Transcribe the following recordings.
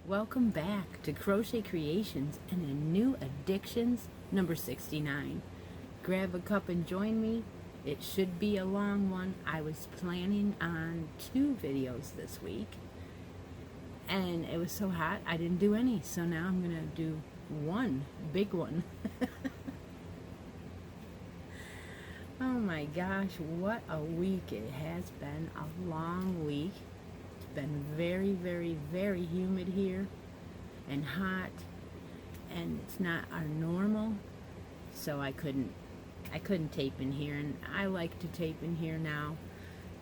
Welcome back to Crochet Creations and a new Addictions number 69. Grab a cup and join me. It should be a long one. I was planning on 2 videos this week and it was so hot I didn't do any, so now I'm gonna do one big one. Oh my gosh, what a week it has been. A long week. Been very, very, very humid here and hot, and it's not our normal, so I couldn't tape in here, and I like to tape in here now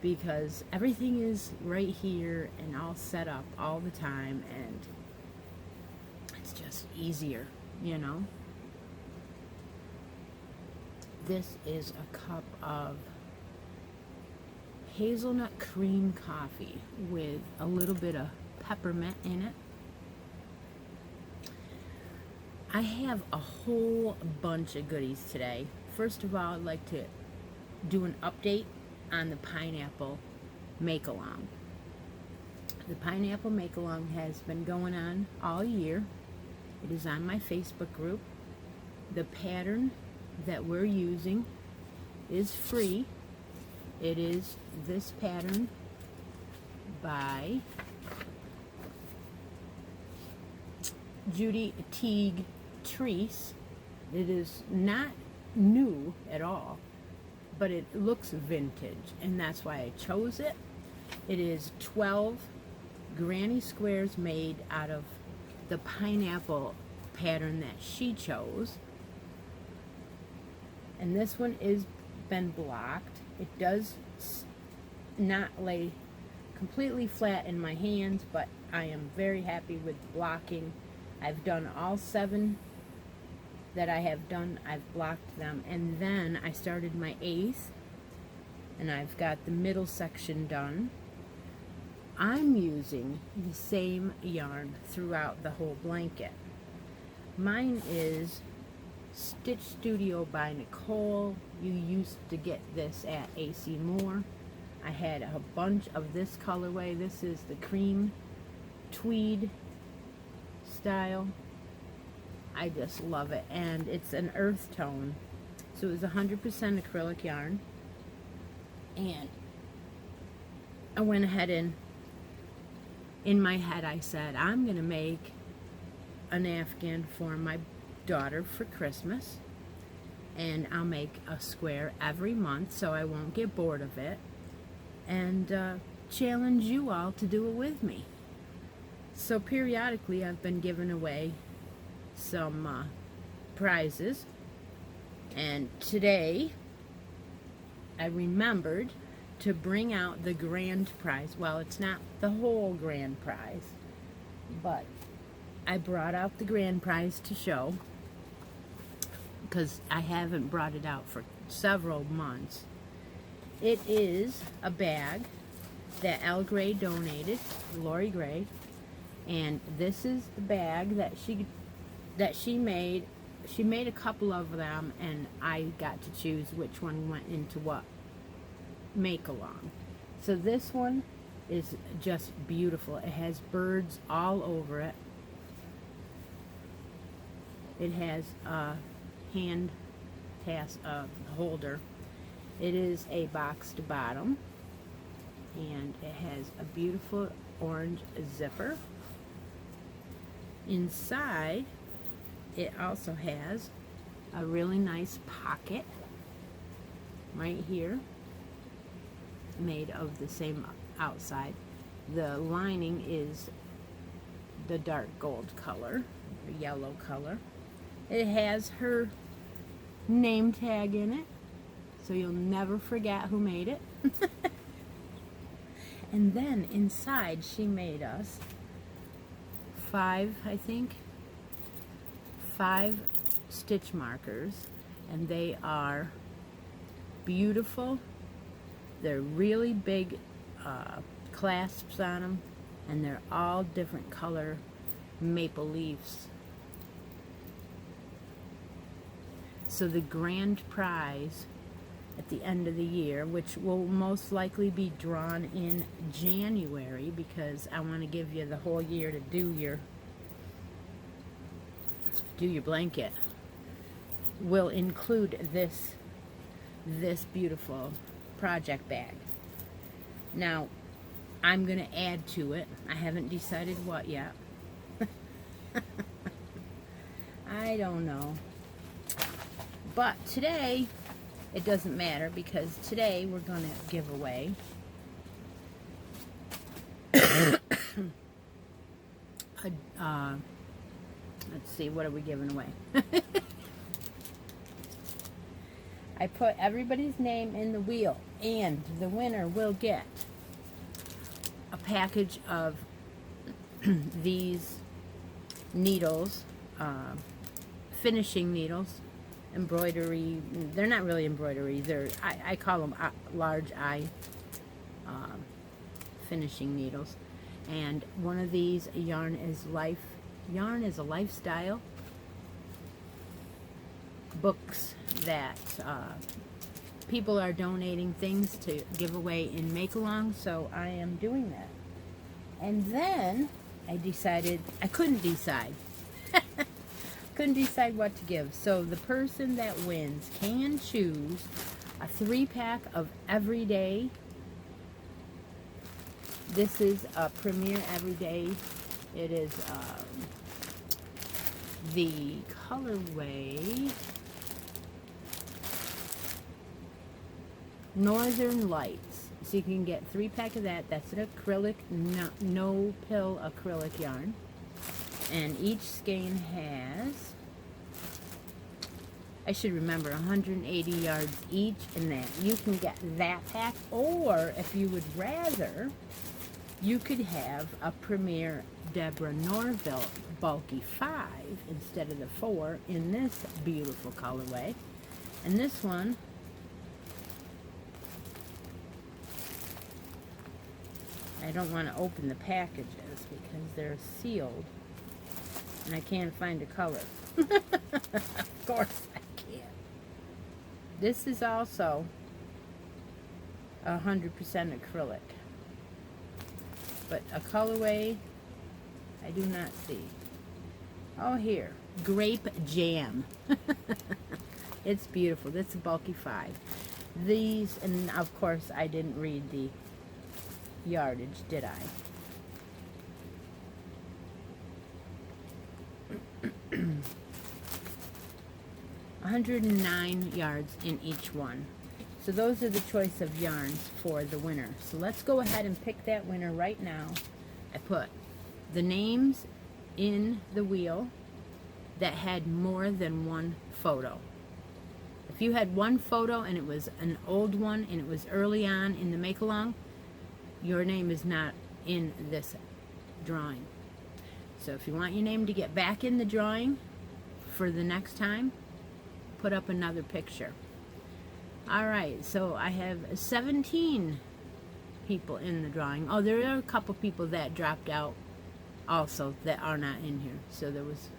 because everything is right here and all set up all the time, and it's just easier, you know. This is a cup of hazelnut cream coffee with a little bit of peppermint in it. I have a whole bunch of goodies today. First of all, I'd like to do an update on the pineapple make-along. The pineapple make-along has been going on all year. It is on my Facebook group. The pattern that we're using is free. It is this pattern by Judy Teague Treese. It is not new at all, but it looks vintage, and that's why I chose it. It is 12 granny squares made out of the pineapple pattern that she chose, and this one is been blocked. It does not lay completely flat in my hands, but I am very happy with blocking. I've done all 7 that I have done. I've blocked them, and then I started my 8th, and I've got the middle section done. I'm using the same yarn throughout the whole blanket. Mine is Stitch Studio by Nicole. You used to get this at AC Moore. I had a bunch of this colorway. This is the cream tweed style. I just love it, and it's an earth tone, so it was 100% acrylic yarn. And I went ahead and in my head I said, I'm gonna make an Afghan for my daughter for Christmas, and I'll make a square every month so I won't get bored of it, and challenge you all to do it with me. So periodically I've been giving away some prizes, and today I remembered to bring out the grand prize. Well, it's not the whole grand prize, but I brought out the grand prize to show, because I haven't brought it out for several months. It is a bag that L. Gray donated, Lori Gray, and this is the bag that she made. She made a couple of them, and I got to choose which one went into what make-along. So this one is just beautiful. It has birds all over it. It has hand holder. It is a boxed bottom, and it has a beautiful orange zipper. Inside, it also has a really nice pocket right here, made of the same outside. The lining is the dark gold color, or yellow color. It has her name tag in it, so you'll never forget who made it. And then inside she made us 5 stitch markers, and they are beautiful. They're really big clasps on them, and they're all different color maple leaves. So the grand prize at the end of the year, which will most likely be drawn in January, because I want to give you the whole year to do your blanket, will include this beautiful project bag. Now, I'm going to add to it. I haven't decided what yet. I don't know. But today, it doesn't matter, because today we're going to give away let's see, what are we giving away? I put everybody's name in the wheel, and the winner will get a package of these needles, finishing needles, embroidery. They're not really embroidery. I call them large eye finishing needles. And one of these Yarn is a Lifestyle books that people are donating things to give away in Make-Along, so I am doing that. And then I decided I couldn't decide. Couldn't decide what to give. So the person that wins can choose a 3-pack of Everyday. This is a Premier Everyday. It is the colorway Northern Lights. So you can get 3-pack of that. That's an acrylic, no pill acrylic yarn. And each skein has, I should remember, 180 yards each in that. You can get that pack, or if you would rather, you could have a Premier Deborah Norville bulky 5 instead of the 4 in this beautiful colorway. And this one, I don't want to open the packages because they're sealed and I can't find a color. Of course I can't. This is also 100% acrylic, but a colorway I do not see. Oh, here, Grape Jam. It's beautiful. This is a bulky 5. These, and of course I didn't read the yardage, did I? $109 yards in each one. So those are the choice of yarns for the winner. So let's go ahead and pick that winner right now. I put the names in the wheel that had more than one photo. If you had one photo and it was an old one and it was early on in the make-along, your name is not in this drawing. So if you want your name to get back in the drawing for the next time, put up another picture. Alright, so I have 17 people in the drawing. Oh, there are a couple people that dropped out also that are not in here. So there was,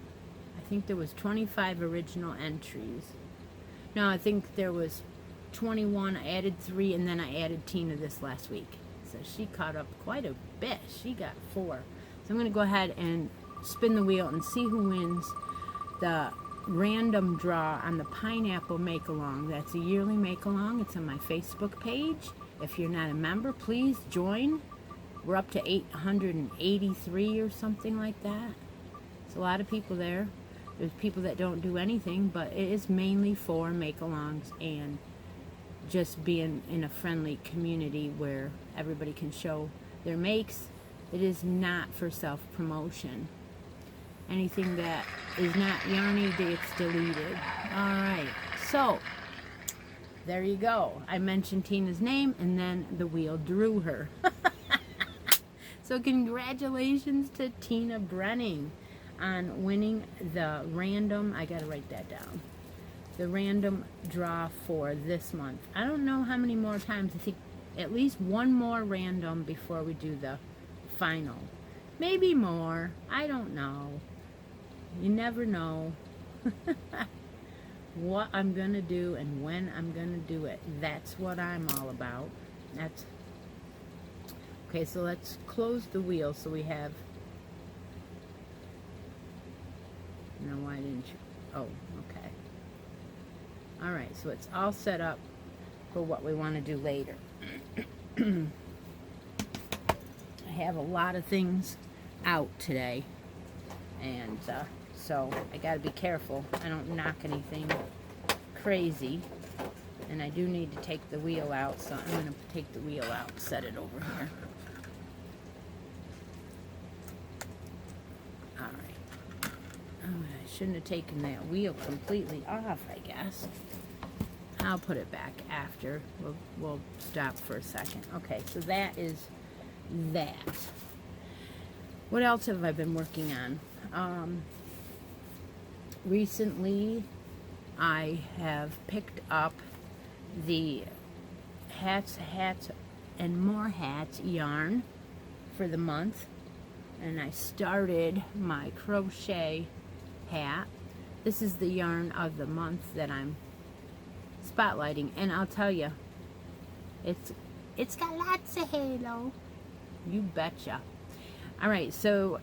I think there was 25 original entries. No, I think there was 21. I added 3, and then I added Tina this last week. So she caught up quite a bit. She got 4. So I'm going to go ahead and spin the wheel and see who wins the random draw on the pineapple make-along. That's a yearly make-along. It's on my Facebook page. If you're not a member, please join. We're up to 883 or something like that. It's a lot of people there. There's people that don't do anything, but it is mainly for make-alongs and just being in a friendly community where everybody can show their makes. It is not for self-promotion. Anything that is not yarny gets deleted. Alright, so there you go. I mentioned Tina's name and then the wheel drew her. So congratulations to Tina Brenning on winning the random, I gotta write that down, the random draw for this month. I don't know how many more times. I think at least one more random before we do the final. Maybe more. I don't know. You never know what I'm gonna do and when I'm gonna do it. That's what I'm all about. That's okay. So let's close the wheel so we have. No, why didn't you? Oh, okay. All right. So it's all set up for what we want to do later. I have a lot of things out today, and so I got to be careful I don't knock anything crazy. And I do need to take the wheel out, so I'm going to take the wheel out and set it over here. Alright. Oh, I shouldn't have taken that wheel completely off, I guess. I'll put it back after. We'll stop for a second. Okay, so that is that. What else have I been working on? Recently, I have picked up the hats, and more hats yarn for the month. And I started my crochet hat. This is the yarn of the month that I'm spotlighting. And I'll tell you, it's got lots of halo. You betcha. Alright, so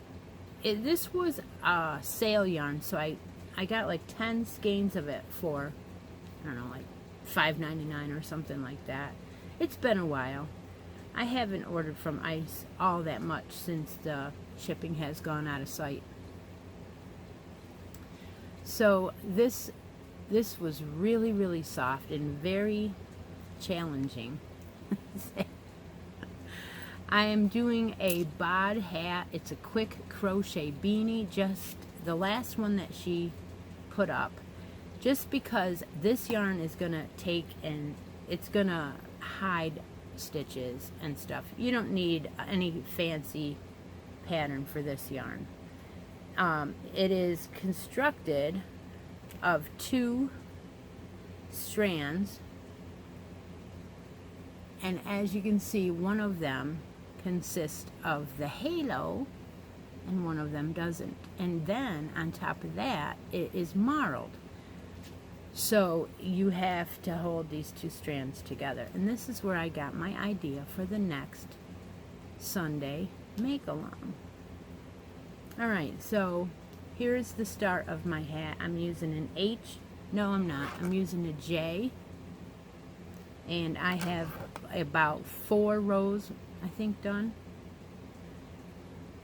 this was a sale yarn, so I got like 10 skeins of it for, I don't know, like $5.99 or something like that. It's been a while. I haven't ordered from Ice all that much since the shipping has gone out of sight. So this was really, really soft and very challenging. I am doing a bod hat. It's a quick crochet beanie, just the last one that she put up, just because this yarn is gonna take and it's gonna hide stitches and stuff. You don't need any fancy pattern for this yarn. It is constructed of 2 strands, and as you can see, one of them consists of the halo and one of them doesn't. And then on top of that, it is marled. So you have to hold these 2 strands together. And this is where I got my idea for the next Sunday make-along. Alright, so here's the start of my hat. I'm using an H. No, I'm not. I'm using a J. And I have about 4 rows, I think, done.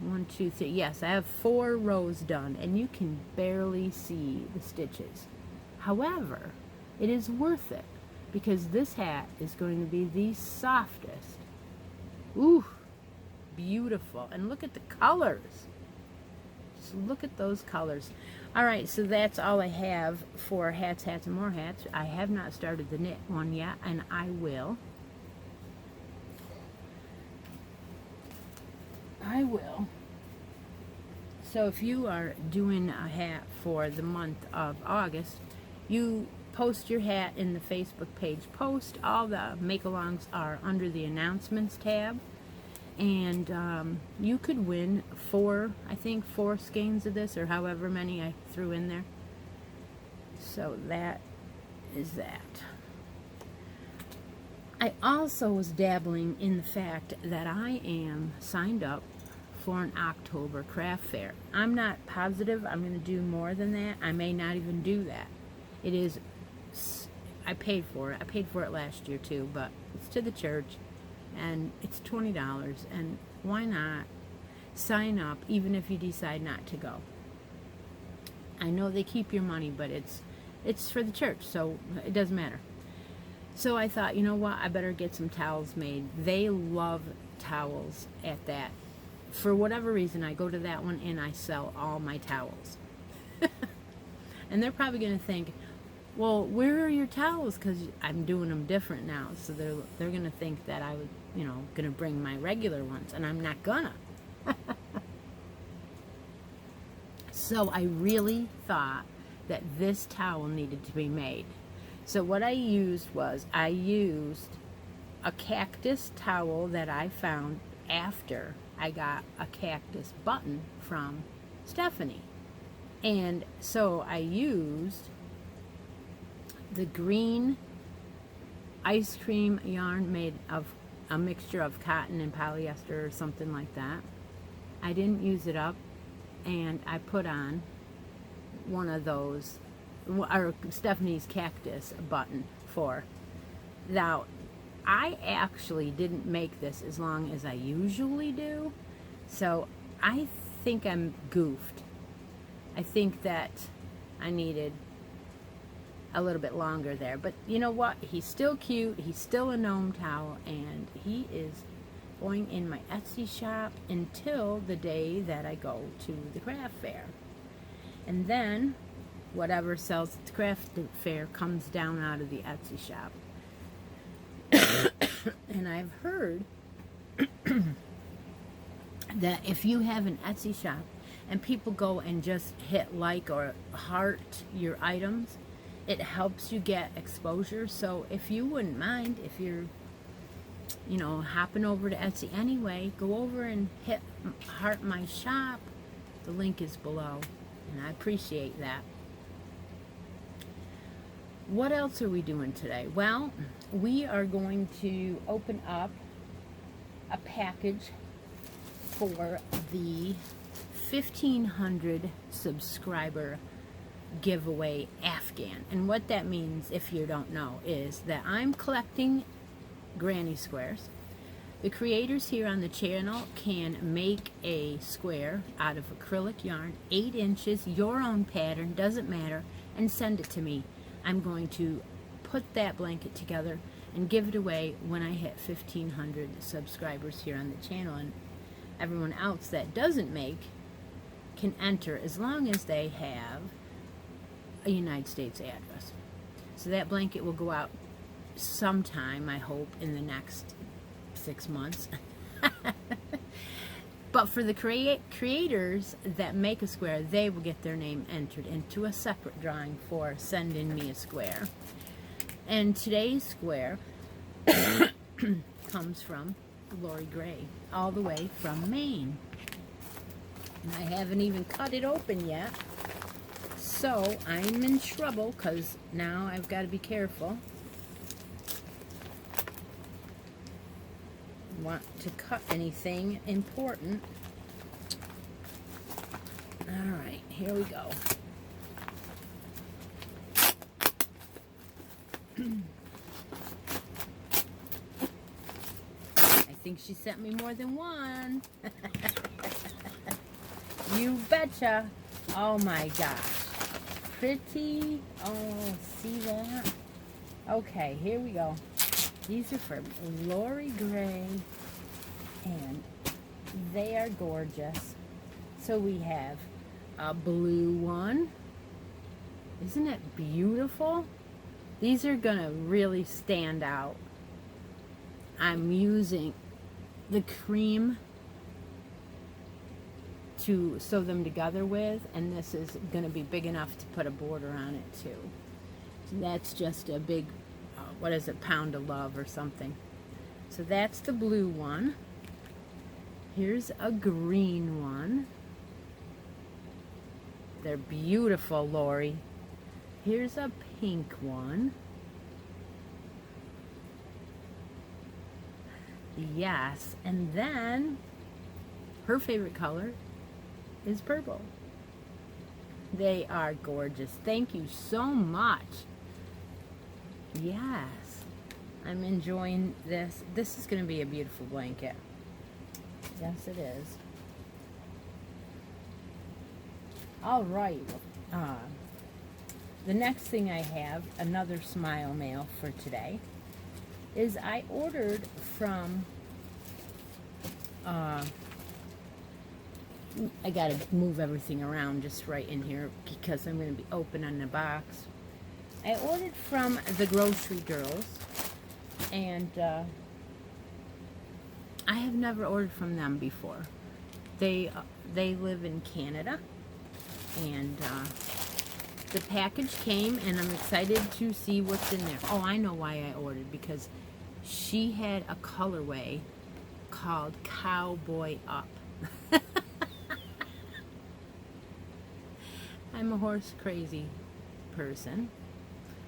1, 2, 3. Yes, I have 4 rows done, and you can barely see the stitches. However, it is worth it because this hat is going to be the softest. Ooh, beautiful. And look at the colors. Just look at those colors. Alright, so that's all I have for hats, and more hats. I have not started the knit one yet, and I will. So if you are doing a hat for the month of August, you post your hat in the Facebook page post. All the make-alongs are under the announcements tab. And you could win 4 skeins of this, or however many I threw in there. So that is that. I also was dabbling in the fact that I am signed up for an October craft fair. I'm not positive I'm going to do more than that. I may not even do that. It is, I paid for it. I paid for it last year too, but it's to the church and it's $20, and why not sign up even if you decide not to go? I know they keep your money, but it's for the church, so it doesn't matter. So I thought, you know what, I better get some towels made. They love towels at that. For whatever reason, I go to that one and I sell all my towels. And they're probably going to think, well, where are your towels? Because I'm doing them different now. So they're going to think that I was, going to bring my regular ones, and I'm not gonna. So I really thought that this towel needed to be made. So what I used was, I used a cactus towel that I found after I got a cactus button from Stephanie. And so I used the green ice cream yarn made of a mixture of cotton and polyester or something like that. I didn't use it up, and I put on one of those, or Stephanie's cactus button for. Now, I actually didn't make this as long as I usually do, so I think I'm goofed. I think that I needed a little bit longer there, but you know what? He's still cute. He's still a gnome towel, and he is going in my Etsy shop until the day that I go to the craft fair. And then whatever sells at the craft fair comes down out of the Etsy shop. And I've heard that if you have an Etsy shop and people go and just hit like or heart your items, it helps you get exposure. So if you wouldn't mind, if you're hopping over to Etsy anyway, go over and hit heart my shop. The link is below, and I appreciate that. What else are we doing today? Well, we are going to open up a package for the 1,500 subscriber giveaway Afghan. And what that means, if you don't know, is that I'm collecting granny squares. The creators here on the channel can make a square out of acrylic yarn, 8 inches, your own pattern, doesn't matter, and send it to me. I'm going to put that blanket together and give it away when I hit 1,500 subscribers here on the channel. And everyone else that doesn't make can enter as long as they have a United States address. So that blanket will go out sometime, I hope, in the next 6 months. But for the creators that make a square, they will get their name entered into a separate drawing for sending me a square. And today's square comes from Lori Gray, all the way from Maine. And I haven't even cut it open yet, so I'm in trouble because now I've got to be careful. Want to cut anything important. Alright, here we go. I think she sent me more than one. You betcha. Oh my gosh. Pretty. Oh, see that? Okay, here we go. These are from Lori Gray, and they are gorgeous. So we have a blue one. Isn't it beautiful? These are going to really stand out. I'm using the cream to sew them together with, and this is going to be big enough to put a border on it too. So that's just a big, what is it, pound of love or something. So that's the blue one. Here's a green one. They're beautiful, Lori. Here's a pink one. Yes, and then her favorite color is purple. They are gorgeous. Thank you so much. Yes, I'm enjoying this. This is going to be a beautiful blanket. Yes, it is. All right. The next thing I have, another smile mail for today, is I ordered from, I got to move everything around just right in here because I'm going to be opening the box. I ordered from the Grocery Girls, and I have never ordered from them before. They live in Canada, and the package came, and I'm excited to see what's in there. Oh, I know why I ordered, because she had a colorway called Cowboy Up. I'm a horse crazy person.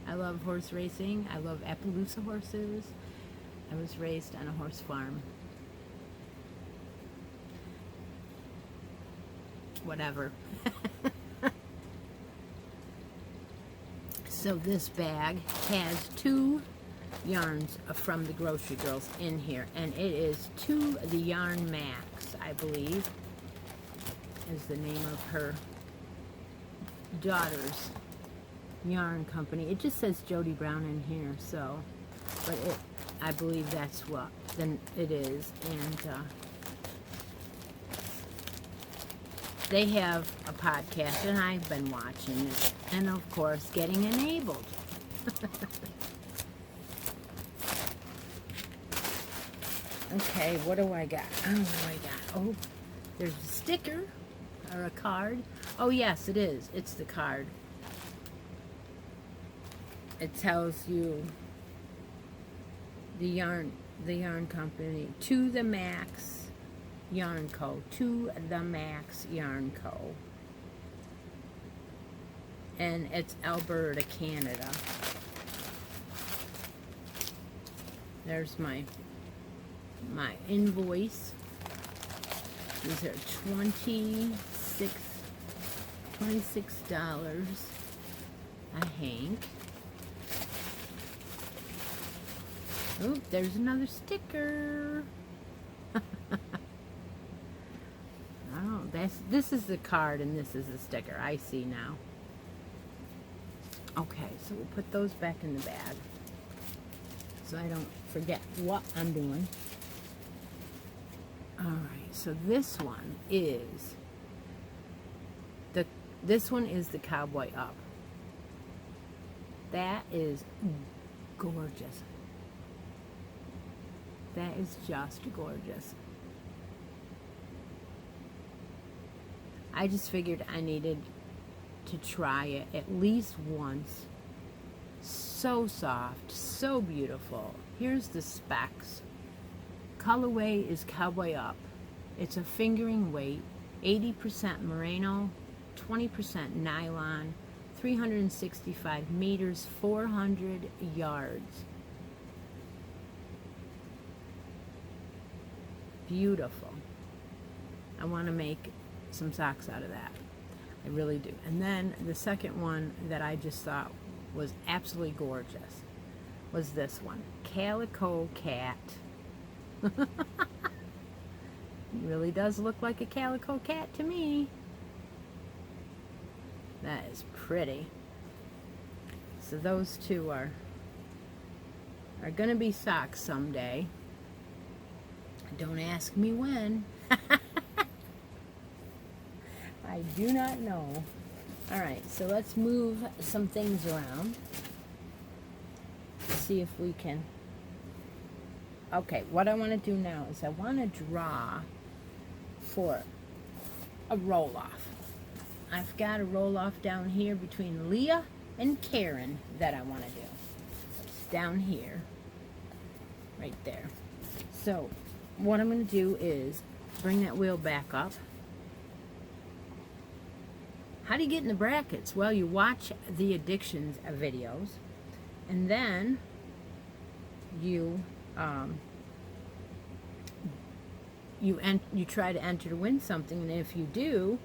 I love horse racing. I love Appaloosa horses. I was raised on a horse farm. Whatever. So this bag has 2 yarns from the Grocery Girls in here, and it is to the Yarn Max, I believe, is the name of her daughter's yarn company. It just says Jody Brown in here, so, but I believe that's what then it is. And they have a podcast, and I've been watching it, and of course getting enabled. Okay, what do I got? Oh, there's a sticker or a card. Oh yes, it is. It's the card. It tells you the yarn company, To the Max Yarn Co. To the Max Yarn Co. And it's Alberta, Canada. There's my invoice. These are $26 I think. Oh, there's another sticker. Oh, this is the card and this is the sticker. I see now. Okay, so we'll put those back in the bag so I don't forget what I'm doing. Alright, so this one is the Cowboy Up. That is gorgeous. That is just gorgeous. I just figured I needed to try it at least once. So soft, so beautiful. Here's the specs. Colorway is Cowboy Up. It's a fingering weight, 80% merino, 20% nylon, 365 meters, 400 yards. Beautiful. I want to make some socks out of that. I really do. And then the second one that I just thought was absolutely gorgeous was this one, Calico Cat. It really does look like a calico cat to me. That is pretty. So those two are gonna be socks someday. Don't ask me when. I do not know. Alright, so let's move some things around. See if we can. Okay, what I want to do now is I want to draw for a roll-off. I've got a roll-off down here between Leah and Karen that I want to do. It's down here. Right there. So, what I'm going to do is bring that wheel back up. How do you get in the brackets? Well, you watch the Addictions videos, and then you you try to enter to win something, and if you do,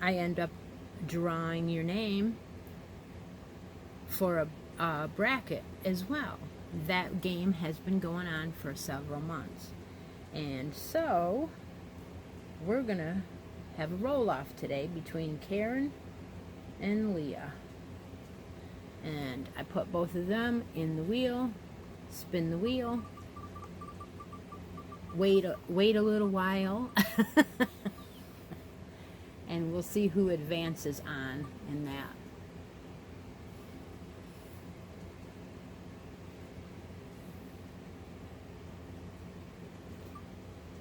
I end up drawing your name for a bracket as well. That game has been going on for several months, and so we're gonna have a roll-off today between Karen and Leah. And I put both of them in the wheel, spin the wheel, wait a little while, and we'll see who advances on in that.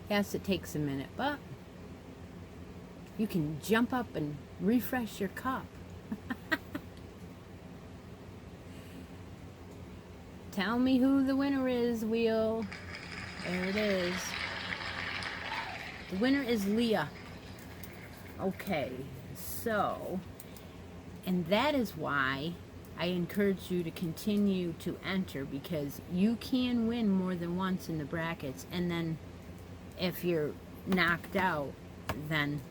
Yes, it takes a minute, but you can jump up and refresh your cup. Tell me who the winner is, wheel. There it is. The winner is Leah. Okay, so, and that is why I encourage you to continue to enter, because you can win more than once in the brackets, and then if you're knocked out, then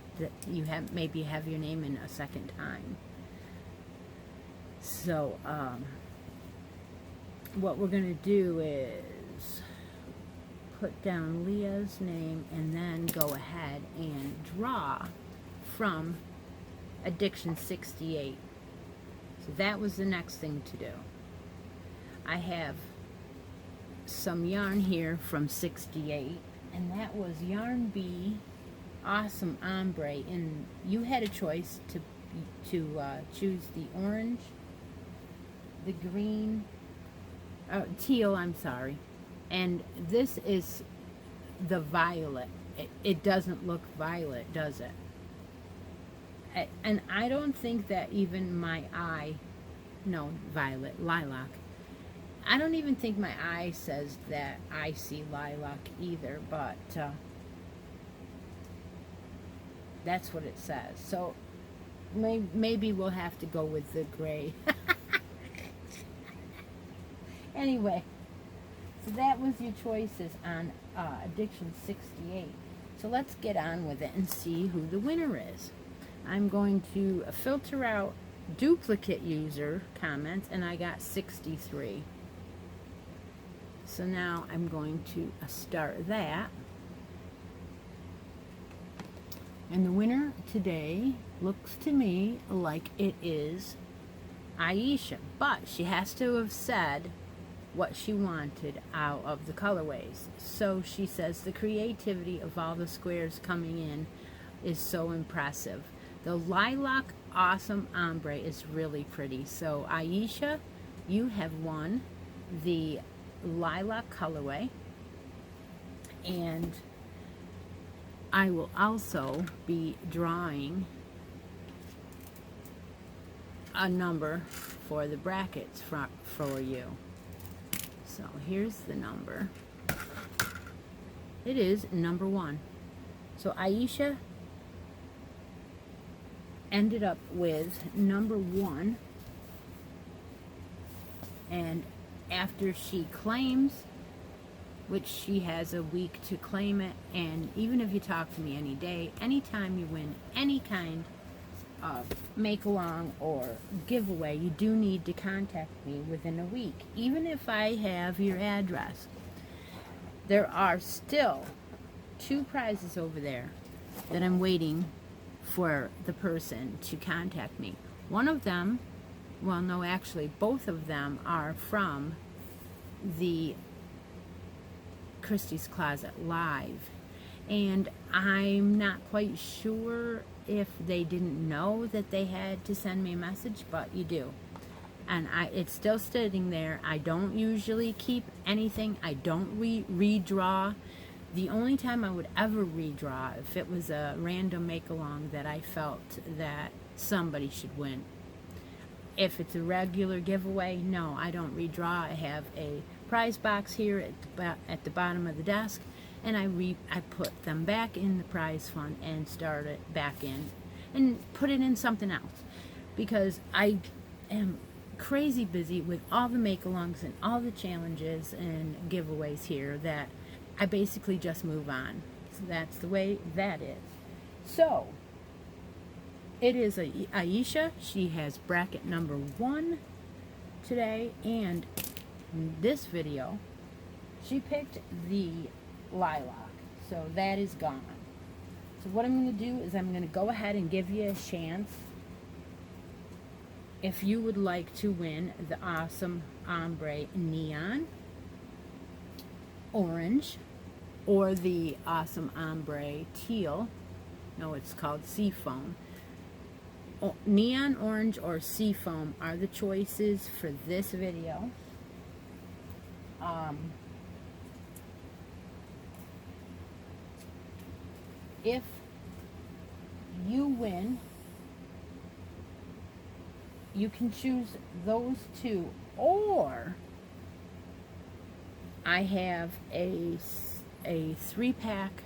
you maybe have your name in a second time. So what we're going to do is put down Leah's name and then go ahead and draw from Addiction 68. So that was the next thing to do. I have some yarn here from 68, and that was Yarn Bee Awesome Ombre, and you had a choice to choose the orange, the green, teal, I'm sorry, and this is the violet. It doesn't look violet, does it? And I don't think that even my eye, no, violet, lilac, I don't even think my eye says that I see lilac either, but that's what it says. So maybe we'll have to go with the gray. Anyway, so that was your choices on Addiction 68. So let's get on with it and see who the winner is. I'm going to filter out duplicate user comments, and I got 63. So now I'm going to start that. And the winner today looks to me like it is Aisha, but she has to have said what she wanted out of the colorways. So she says the creativity of all the squares coming in is so impressive. The lilac awesome ombre is really pretty. So Aisha, you have won the lilac colorway, and I will also be drawing a number for the brackets for you. So here's the number. It is number 1. So Aisha ended up with number 1, and after she claims, which she has a week to claim it, and even if you talk to me any day, anytime you win any kind of make-along or giveaway, you do need to contact me within a week, even if I have your address. There are still 2 prizes over there that I'm waiting for the person to contact me. One of them, well, no, actually both of them are from the Christie's Closet Live, and I'm not quite sure if they didn't know that they had to send me a message, but you do. And it's still sitting there. I don't usually keep anything. I don't redraw. The only time I would ever redraw if it was a random make-along that I felt that somebody should win. If it's a regular giveaway, no, I don't redraw. I have a prize box here at the bottom of the desk, and I put them back in the prize fund and start it back in and put it in something else, because I am crazy busy with all the make-alongs and all the challenges and giveaways here that I basically just move on. That's the way that is. So, it is Aisha. She has bracket number 1 today, and in this video, she picked the lilac. So that is gone. So what I'm going to do is I'm going to go ahead and give you a chance if you would like to win the awesome ombre neon orange or the awesome ombre teal. No, it's called seafoam. Neon orange or seafoam are the choices for this video. If you win, you can choose those two, or I have a 3-pack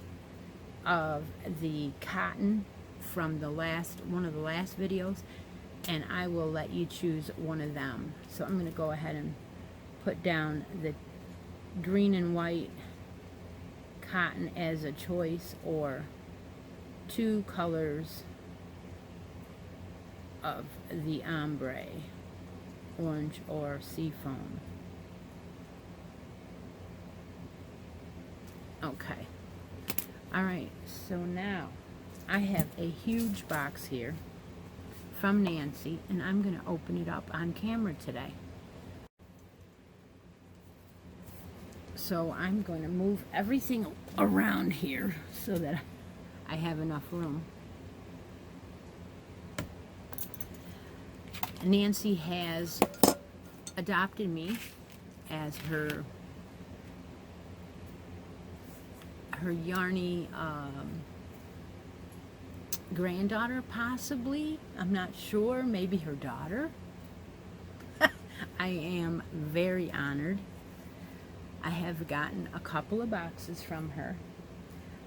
of the cotton from the one of the last videos, and I will let you choose one of them. So I'm going to go ahead and put down the green and white cotton as a choice, or 2 colors of the ombre, orange or seafoam. Okay. Alright, so now I have a huge box here from Nancy, and I'm going to open it up on camera today. So I'm going to move everything around here so that I have enough room. Nancy has adopted me as her yarny granddaughter, possibly. I'm not sure. Maybe her daughter. I am very honored. I have gotten a couple of boxes from her.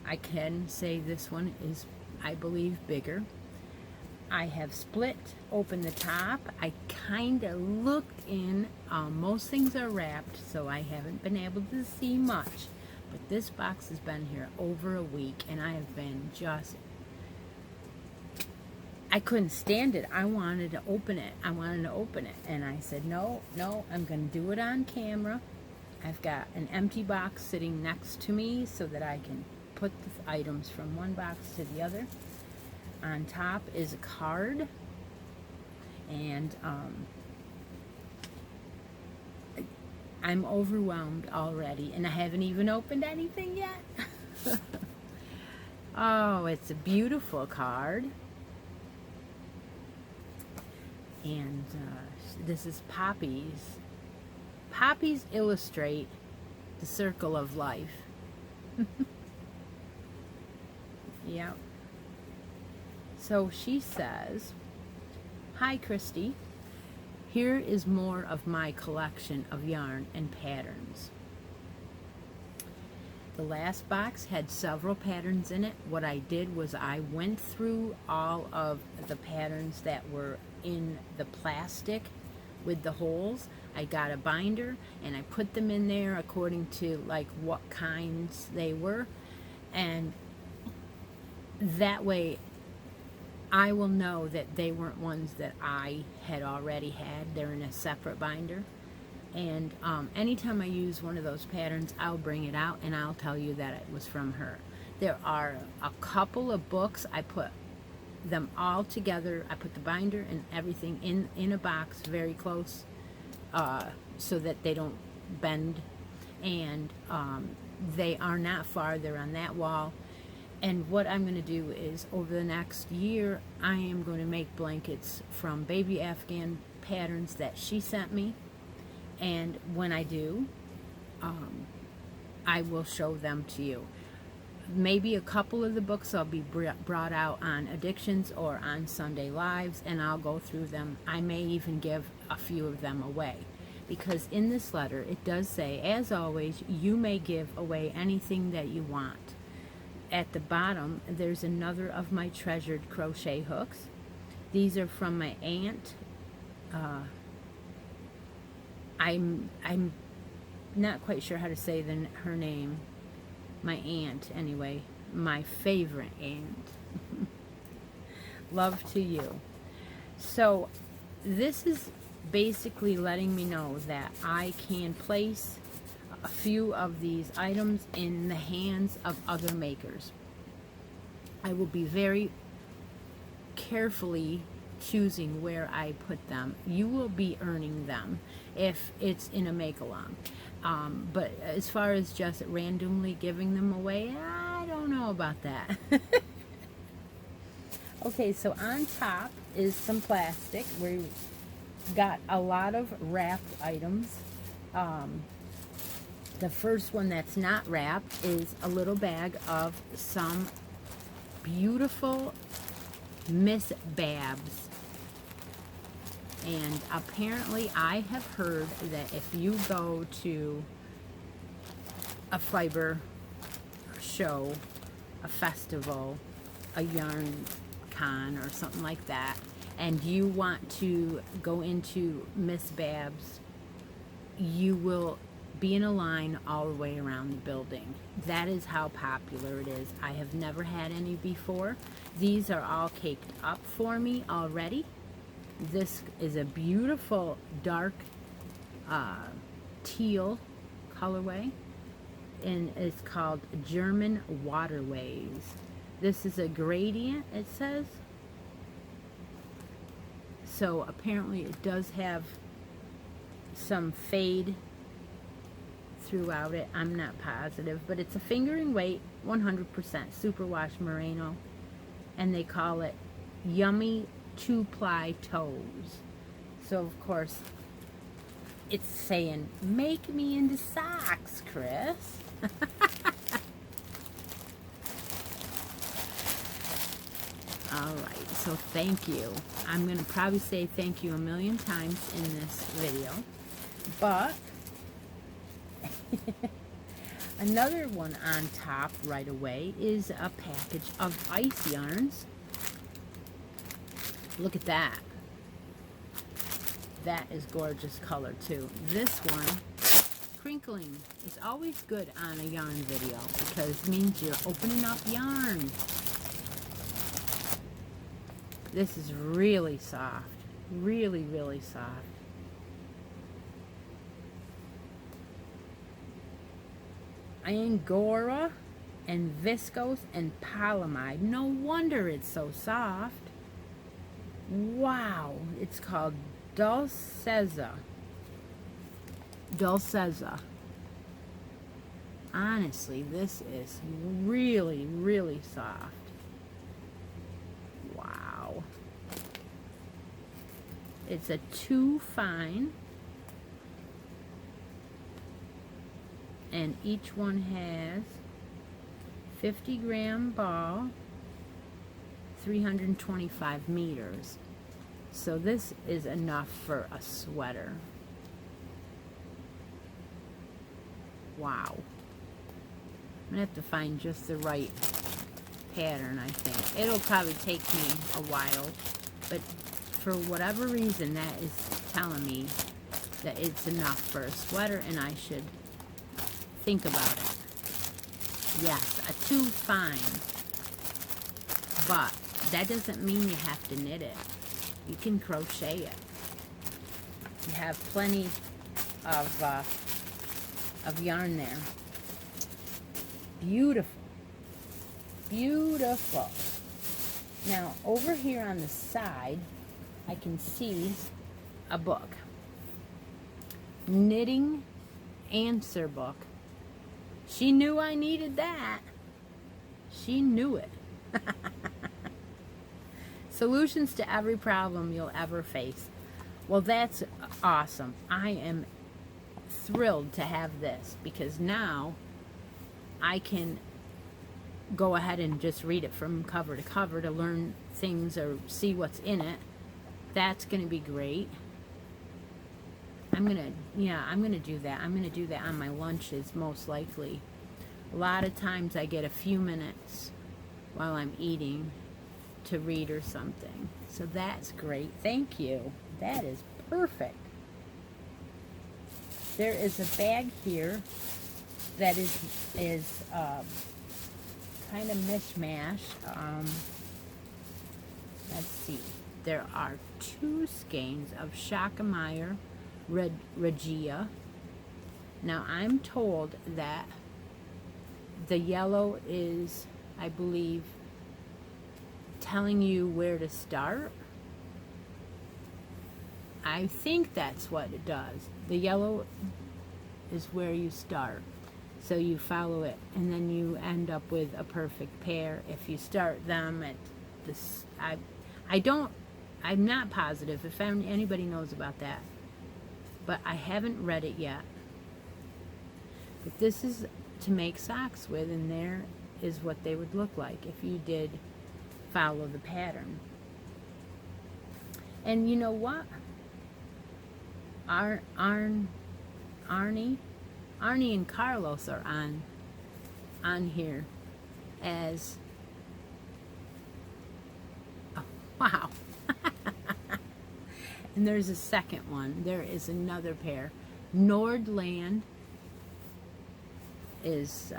I can say this one is, I believe, bigger. I have split open the top. I kind of looked in. Most things are wrapped, so I haven't been able to see much. But this box has been here over a week, and I have been I couldn't stand it. I wanted to open it. And I said, no, I'm going to do it on camera. I've got an empty box sitting next to me so that I can put the items from one box to the other. On top is a card, and I'm overwhelmed already, and I haven't even opened anything yet. Oh, it's a beautiful card. And this is Poppies. Poppies illustrate the circle of life. Yep. So she says, "Hi Christy, here is more of my collection of yarn and patterns. The last box had several patterns in it. What I did was I went through all of the patterns that were in the plastic with the holes. I got a binder and I put them in there according to like what kinds they were, and that way I will know that they weren't ones that I had already had. They're in a separate binder. And anytime I use one of those patterns, I'll bring it out and I'll tell you that it was from her. There are a couple of books. I put them all together. I put the binder and everything in a box very close so that they don't bend. And they are not far. They're on that wall. And what I'm going to do is, over the next year, I am going to make blankets from baby Afghan patterns that she sent me. And when I do, I will show them to you. Maybe a couple of the books will be brought out on Addictions or on Sunday Lives, and I'll go through them. I may even give a few of them away. Because in this letter, it does say, as always, you may give away anything that you want. At the bottom, there's another of my treasured crochet hooks. These are from my aunt. I'm not quite sure how to say her name. My aunt, anyway. my favorite aunt. Love to you. So this is basically letting me know that I can place a few of these items in the hands of other makers. I will be very carefully choosing where I put them. You will be earning them if it's in a make-along. But as far as just randomly giving them away, I don't know about that. Okay, so on top is some plastic. We got a lot of wrapped items. The first one that's not wrapped is a little bag of some beautiful Miss Babs. And apparently I have heard that if you go to a fiber show, a festival, a yarn con or something like that, and you want to go into Miss Babs, you will be in a line all the way around the building. That is how popular it is. I have never had any before. These are all caked up for me already. This is a beautiful dark teal colorway, and it's called German Waterways. This is a gradient, it says. So apparently it does have some fade throughout it. I'm not positive, but it's a fingering weight, 100% superwash merino, and they call it Yummy 2-ply toes. So of course it's saying, make me into socks, Chris. Alright, so thank you. I'm going to probably say thank you a million times in this video, but another one on top right away is a package of ice yarns. Look at that. That is gorgeous color too. This one, crinkling, is always good on a yarn video because it means you're opening up yarn. This is really soft. Really, really soft. Angora and viscose and polyamide. No wonder it's so soft. Wow. It's called Dulcezza. Dulcezza. Honestly, this is really, really soft. Wow. It's a 2 fine. And each one has 50-gram ball, 325 meters. So this is enough for a sweater. Wow. I'm gonna have to find just the right pattern, I think. It'll probably take me a while, but for whatever reason that is telling me that it's enough for a sweater and I should think about it. Yes, a 2 fine, but that doesn't mean you have to knit it. You can crochet it. You have plenty of yarn there. Beautiful. Beautiful. Now, over here on the side, I can see a book. Knitting answer book. She knew I needed that. She knew it. Solutions to every problem you'll ever face. Well, that's awesome. I am thrilled to have this because now I can go ahead and just read it from cover to cover to learn things or see what's in it. That's going to be great. I'm going to do that. I'm going to do that on my lunches most likely. A lot of times I get a few minutes while I'm eating to read or something. So that's great. Thank you. That is perfect. There is a bag here that is kind of mishmash. Let's see. There are 2 skeins of Shakameyer Regia. Now I'm told that the yellow is, I believe, telling you where to start. I think that's what it does. The yellow is where you start. So you follow it, and then you end up with a perfect pair if you start them at this. I'm not positive if anybody knows about that, but I haven't read it yet. But this is to make socks with, and there is what they would look like if you did follow the pattern. And you know what? Arnie and Carlos are on here as, oh, wow. And there's a second one. There is another pair. Nordland is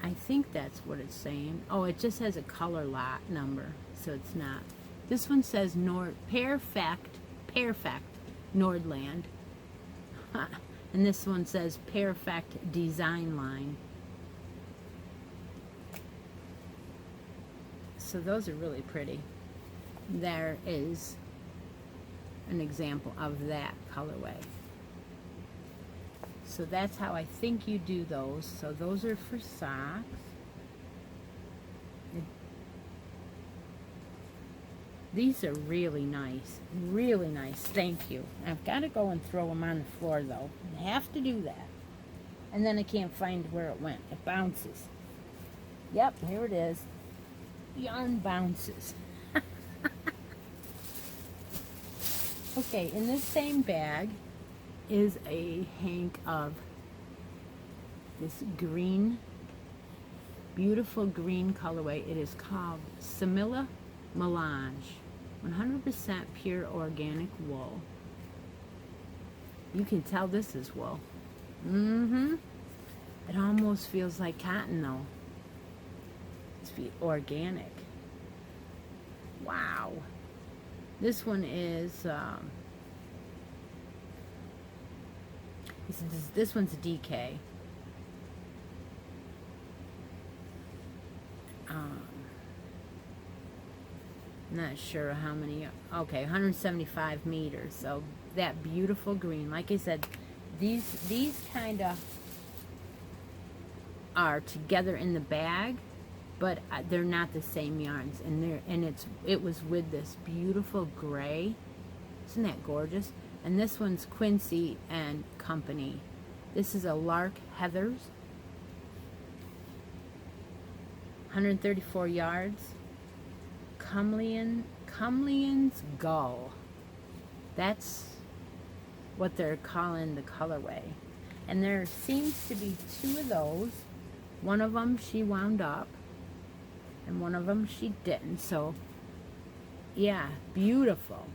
I think that's what it's saying. Oh, it just has a color lot number, so it's not. This one says Perfect Nordland. And this one says Perfect Design Line. So those are really pretty. There is an example of that colorway. So that's how I think you do those. So those are for socks. These are really nice. Really nice. Thank you. I've got to go and throw them on the floor, though. I have to do that. And then I can't find where it went. It bounces. Yep, here it is. Yarn bounces. Okay, in this same bag is a hank of this green, beautiful green colorway. It is called Semilla Melange, 100% pure organic wool. You can tell this is wool. It almost feels like cotton though. It's organic. Wow. This one is this one's a DK. Not sure how many. Okay, 175 meters. So that beautiful green. Like I said, these kind of are together in the bag, but they're not the same yarns. And it was with this beautiful gray. Isn't that gorgeous? And this one's Quincy and Company. This is a Lark Heathers. 134 yards. Cumlian's Gull. That's what they're calling the colorway. And there seems to be 2 of those. One of them she wound up, and one of them she didn't. So, yeah, beautiful.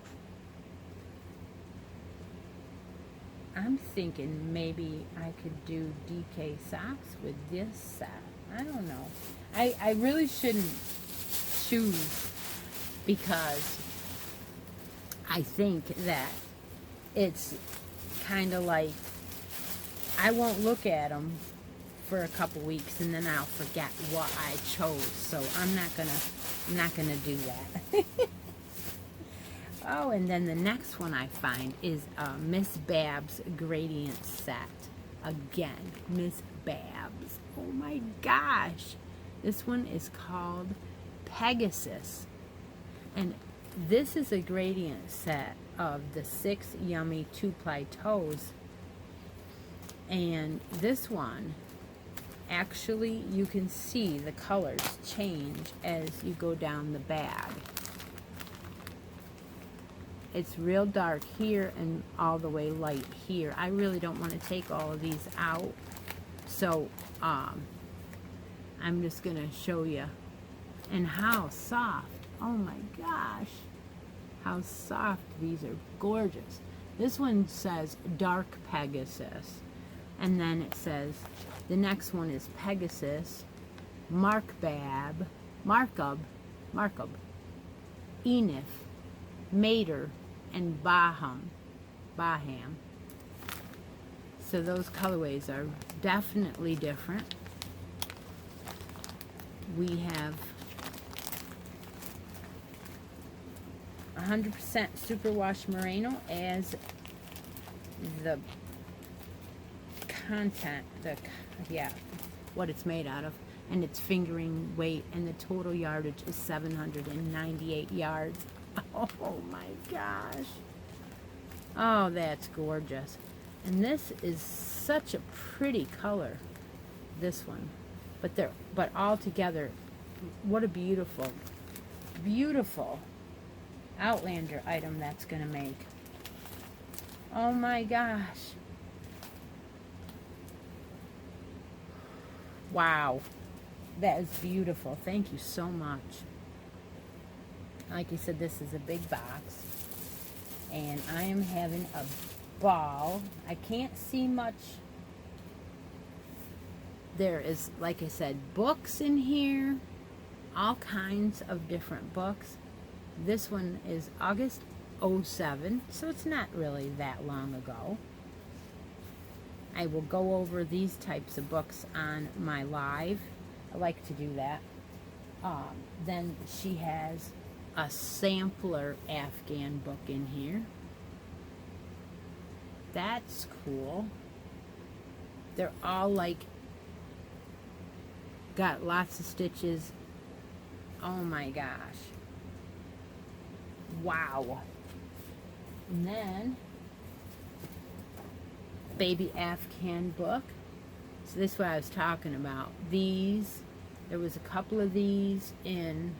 I'm thinking maybe I could do DK socks with this set. I don't know. I really shouldn't choose, because I think that it's kind of like I won't look at them for a couple weeks and then I'll forget what I chose. So I'm not gonna do that. Oh, and then the next one I find is Miss Babs Gradient Set. Again, Miss Babs. Oh my gosh. This one is called Pegasus. And this is a gradient set of the 6 yummy 2-ply toes. And this one, actually, you can see the colors change as you go down the bag. It's real dark here and all the way light here. I really don't want to take all of these out. So, I'm just going to show you. And how soft. Oh my gosh. How soft. These are gorgeous. This one says Dark Pegasus. And then it says, the next one is Pegasus, Markub, Enif, Mater, and Baham. So those colorways are definitely different. We have 100% superwash merino as the content, what it's made out of, and its fingering weight, and the total yardage is 798 yards. Oh my gosh. Oh, that's gorgeous. And this is such a pretty color, this one. But all together, what a beautiful, beautiful Outlander item that's going to make. Oh my gosh. Wow. That is beautiful. Thank you so much. Like I said, this is a big box. And I am having a ball. I can't see much. There is, like I said, books in here. All kinds of different books. This one is August 07, so it's not really that long ago. I will go over these types of books on my live. I like to do that. Then she has a sampler Afghan book in here. That's cool. They're all like, got lots of stitches. Oh my gosh. Wow. And then, baby Afghan book. So this is what I was talking about. These, there was a couple of these in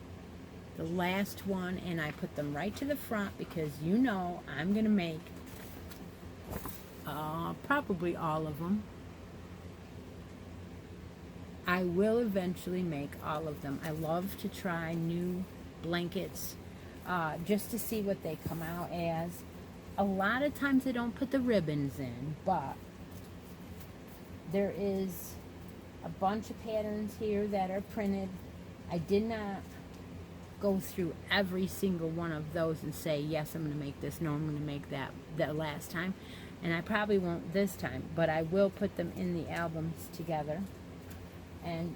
the last one, and I put them right to the front because you know I'm going to make probably all of them. I will eventually make all of them. I love to try new blankets just to see what they come out as. A lot of times I don't put the ribbons in, but there is a bunch of patterns here that are printed. I did not go through every single one of those and say, yes, I'm going to make this, no, I'm going to make that last time. And I probably won't this time, but I will put them in the albums together and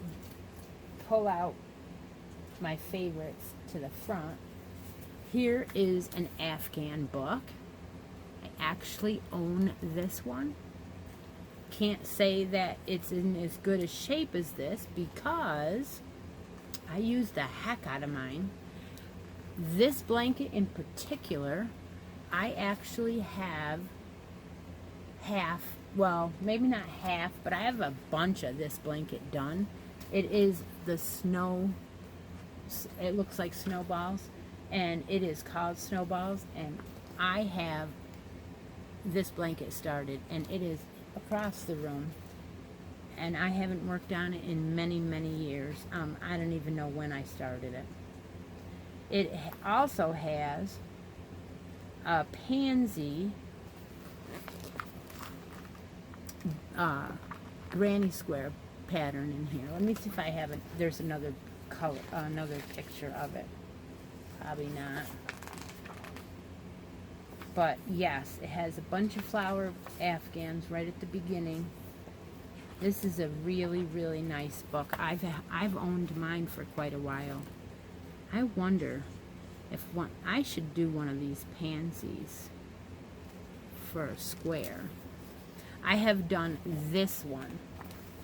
pull out my favorites to the front. Here is an Afghan book. I actually own this one. Can't say that it's in as good a shape as this because I used the heck out of mine. This blanket in particular, I actually have half, well, maybe not half, but I have a bunch of this blanket done. It is the snow, it looks like snowballs, and it is called Snowballs, and I have this blanket started, and it is across the room, and I haven't worked on it in many, many years. I don't even know when I started it. It also has a pansy granny square pattern in here. Let me see if I have it. There's another color, another picture of it. Probably not. But yes, it has a bunch of flower Afghans right at the beginning. This is a really, really nice book. I've owned mine for quite a while. I wonder if I should do one of these pansies for a square. I have done this one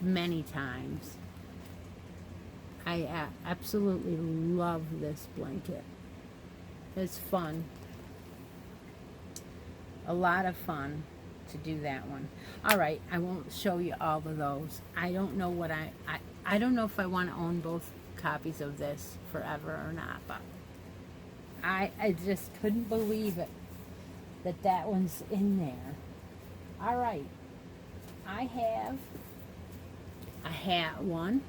many times. I absolutely love this blanket. It's fun. A lot of fun to do that one. Alright, I won't show you all of those. I don't know what I don't know if I want to own both copies of this forever or not, but I just couldn't believe it that one's in there. Alright, I have a hat one.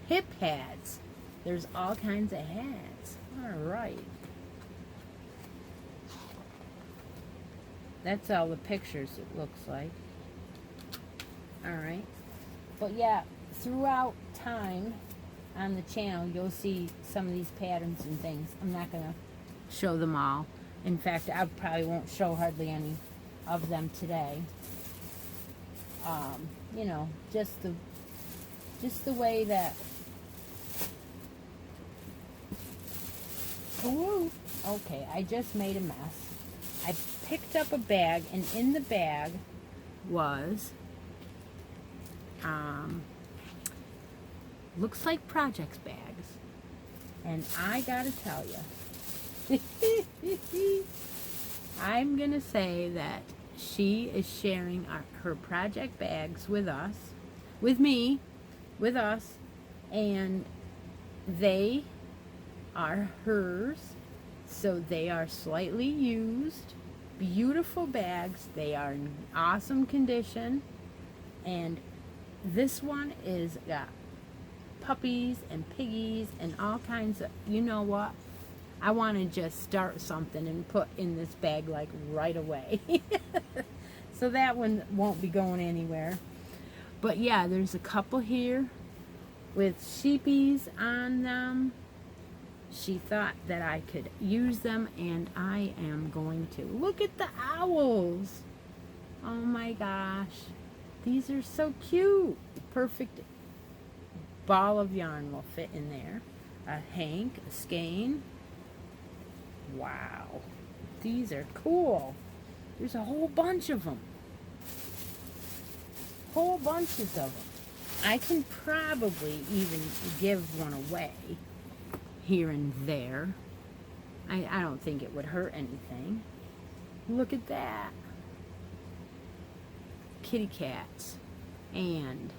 Hip hats. There's all kinds of hats. Alright. That's all the pictures it looks like. Alright. But yeah, throughout time on the channel, you'll see some of these patterns and things. I'm not going to show them all. In fact, I probably won't show hardly any of them today. You know, just the way that. Ooh, okay, I just made a mess. I picked up a bag, and in the bag was looks like projects bags. And I gotta tell you, I'm gonna say that she is sharing her project bags with us, with me, with us, and they are hers, so they are slightly used, beautiful bags. They are in awesome condition, and this one is got puppies and piggies and all kinds of, you know what, I want to just start something and put in this bag like right away. So that one won't be going anywhere. But yeah, there's a couple here with sheepies on them. She thought that I could use them, and I am going to. Look at the owls. Oh my gosh. These are so cute. Perfect ball of yarn will fit in there. A hank, a skein. Wow. These are cool. There's a whole bunch of them. Whole bunches of them. I can probably even give one away here and there. I don't think it would hurt anything. Look at that. Kitty cats. And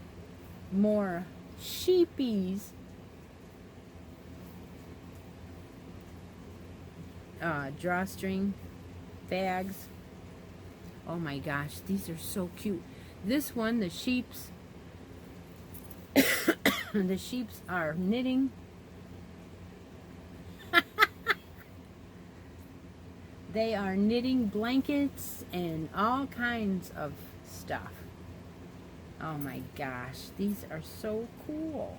more sheepies. Drawstring bags. Oh my gosh, these are so cute. This one, the sheeps, the sheeps are knitting. They are knitting blankets and all kinds of stuff. Oh my gosh, these are so cool.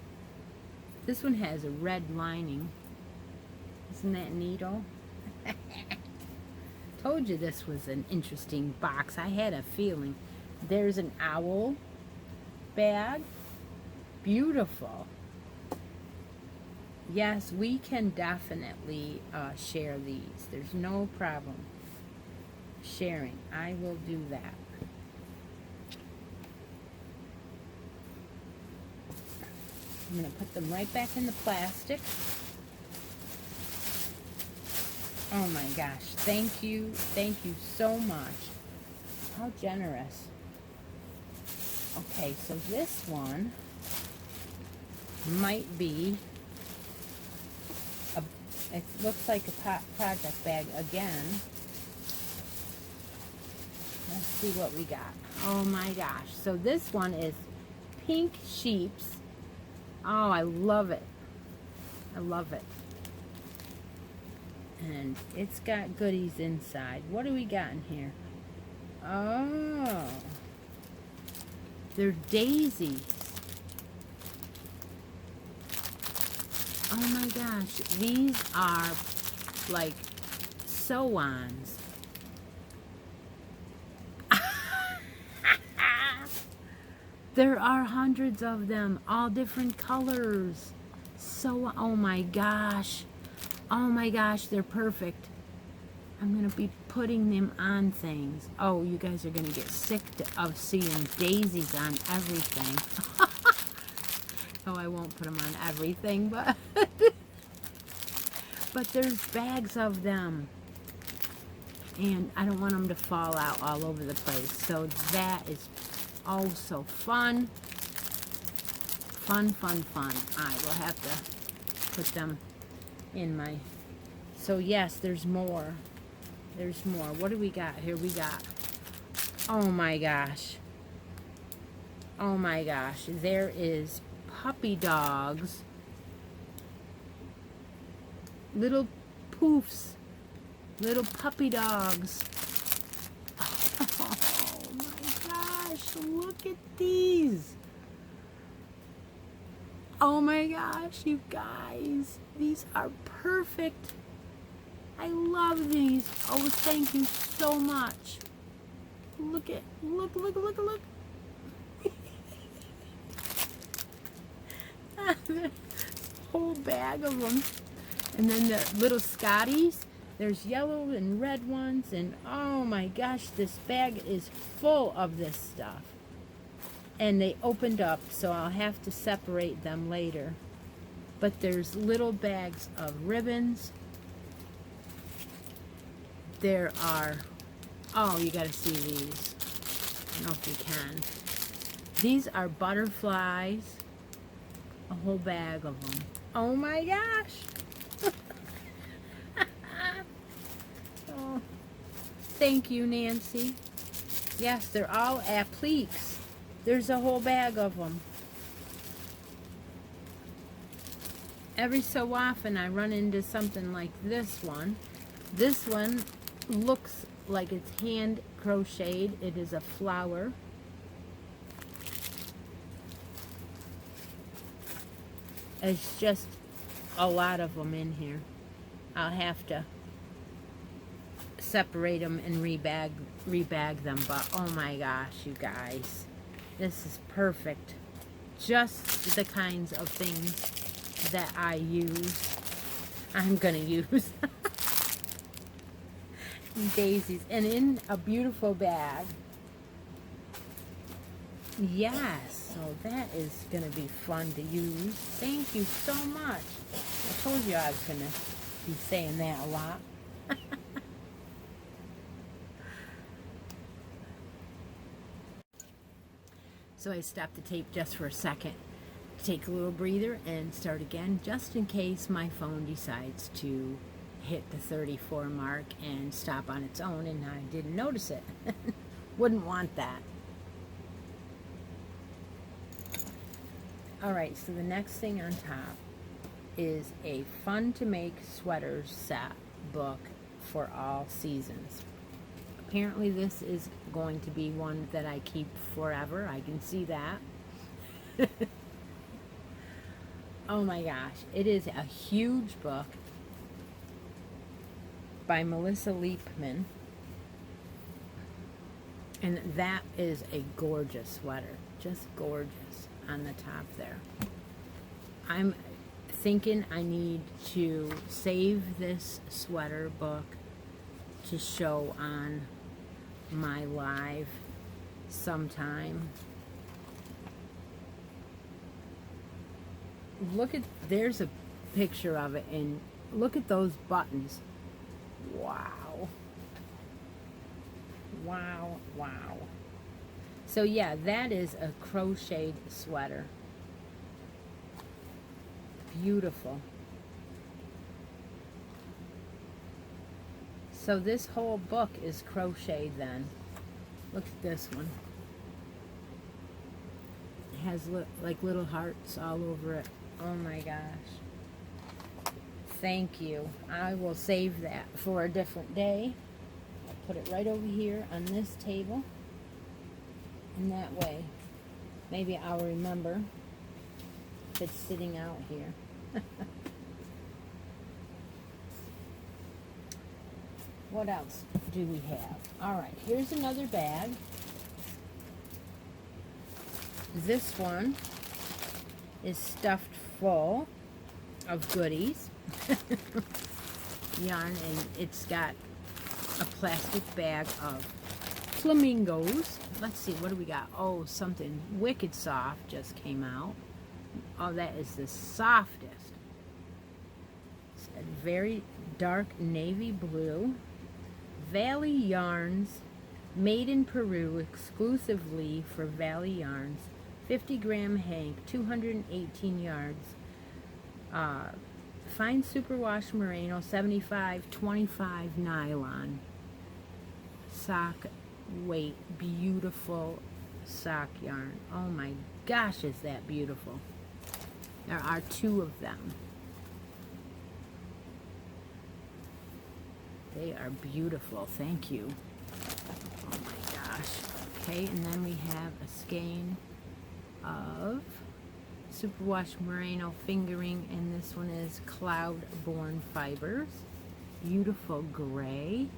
This one has a red lining. Isn't that neato? Told you this was an interesting box. I had a feeling. There's an owl bag. Beautiful. Yes, we can definitely share these. There's no problem sharing. I will do that. I'm going to put them right back in the plastic. Oh my gosh, thank you so much. How generous. Okay, so this one might be, it looks like a project bag again. Let's see what we got. Oh my gosh, so this one is pink sheeps. Oh, I love it. I love it. And it's got goodies inside. What do we got in here? Oh, they're daisies. Oh my gosh, these are like sew-ons. There are hundreds of them, all different colors. So, oh my gosh. Oh my gosh, they're perfect. I'm going to be putting them on things. Oh, you guys are going to get sick of seeing daisies on everything. Oh, I won't put them on everything, but but there's bags of them. And I don't want them to fall out all over the place. So that is oh so fun. Fun. I will have to put them in my, so yes, there's more. There's more. What do we got here? We got, oh my gosh. Oh my gosh. There is puppy dogs. Little poofs. Little puppy dogs. Oh, Look at these. Oh my gosh, you guys. These are perfect. I love these. Oh, thank you so much. Look. Whole bag of them. And then the little Scotties. There's yellow and red ones. And oh my gosh, this bag is full of this stuff. And they opened up, so I'll have to separate them later. But there's little bags of ribbons. There are, oh, you gotta see these. I don't know if you can. These are butterflies. A whole bag of them. Oh my gosh. Oh, thank you, Nancy. Yes, they're all appliques. There's a whole bag of them. Every so often I run into something like this one. This one looks like it's hand crocheted. It is a flower. It's just a lot of them in here. I'll have to separate them and rebag them, but oh my gosh, you guys, this is perfect. Just the kinds of things that I'm gonna use. Daisies, and in a beautiful bag. Yes, so that is gonna be fun to use. Thank you so much. I told you I was gonna be saying that a lot. So I stopped the tape just for a second to take a little breather and start again, just in case my phone decides to hit the 34 mark and stop on its own and I didn't notice it. Wouldn't want that. Alright, so the next thing on top is a fun to make sweaters set book for all seasons. Apparently this is going to be one that I keep forever. I can see that. Oh my gosh, it is a huge book by Melissa Leapman, and that is a gorgeous sweater, just gorgeous on the top there. I'm thinking I need to save this sweater book to show on my live sometime. Look at, there's a picture of it, and look at those buttons. Wow. Wow, wow. So yeah, that is a crocheted sweater. Beautiful. So this whole book is crocheted then. Look at this one. It has like little hearts all over it. Oh my gosh. Thank you. I will save that for a different day. I'll put it right over here on this table. And that way, maybe I'll remember if it's sitting out here. What else do we have? Alright, here's another bag. This one is stuffed full of goodies. Yarn, and it's got a plastic bag of flamingos. Let's see, what do we got? Oh, something wicked soft just came out. Oh, that is the softest. It's a very dark navy blue. Valley Yarns, made in Peru exclusively for Valley Yarns. 50-gram hank, 218 yards. Fine superwash merino, 75, 25 nylon. Sock weight, beautiful sock yarn. Oh my gosh, is that beautiful. There are 2 of them. They are beautiful. Thank you. Oh my gosh. Okay, and then we have a skein of superwash merino fingering, and this one is Cloud-Born Fibers. Beautiful gray.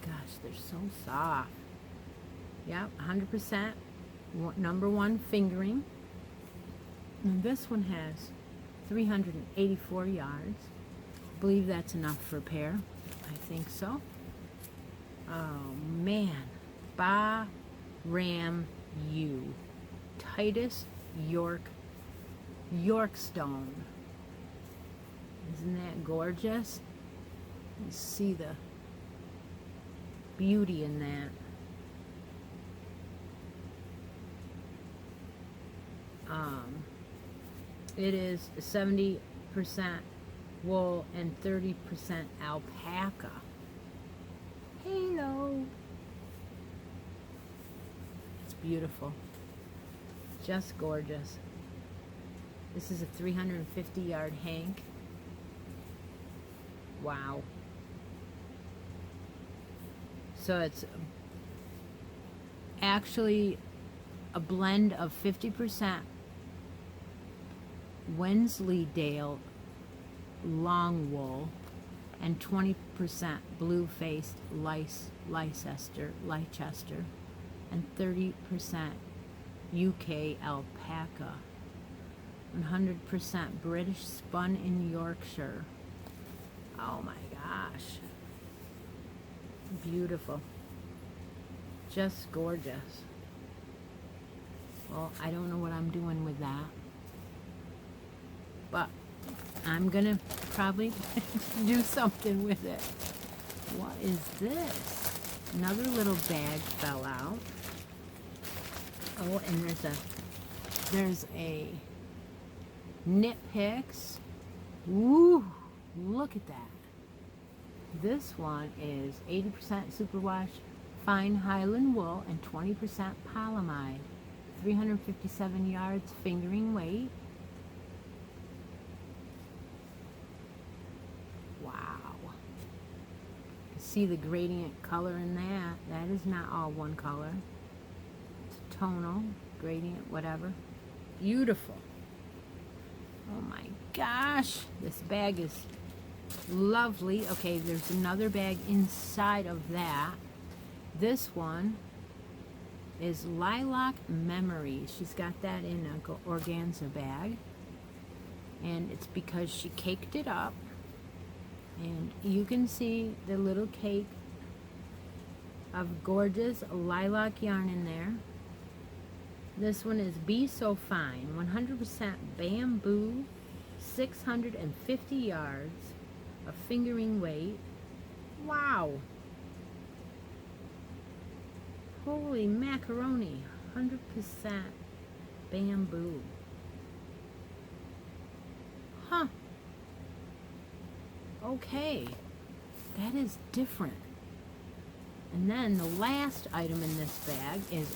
Gosh, they're so soft. Yep, 100% number one fingering. And this one has 384 yards. I believe that's enough for a pair. I think so. Oh man, Ba Ram U, Titus Yorkstone. Isn't that gorgeous? You see the beauty in that. It is 70% wool and 30% alpaca. Hello. It's beautiful. Just gorgeous. This is a 350-yard hank. Wow. So it's actually a blend of 50% Wensleydale long wool and 20% blue-faced Leicester, and 30% UK alpaca, 100% British spun in Yorkshire. Oh my gosh. Beautiful. Just gorgeous. Well, I don't know what I'm doing with that, but I'm gonna probably do something with it. What is this? Another little bag fell out. Oh, and there's a Knit Picks. Woo! Look at that. This one is 80% superwash fine Highland wool and 20% polyamide. 357 yards fingering weight. Wow. You see the gradient color in that. That is not all one color. It's tonal, gradient, whatever. Beautiful. Oh my gosh. This bag is lovely. Okay, there's another bag inside of that. This one is Lilac Memories. She's got that in an organza bag, and it's because she caked it up, and you can see the little cake of gorgeous lilac yarn in there. This one is Be So Fine, 100% bamboo, 650 yards of fingering weight. Wow. Holy macaroni, 100% bamboo. Huh. Okay, that is different. And then the last item in this bag is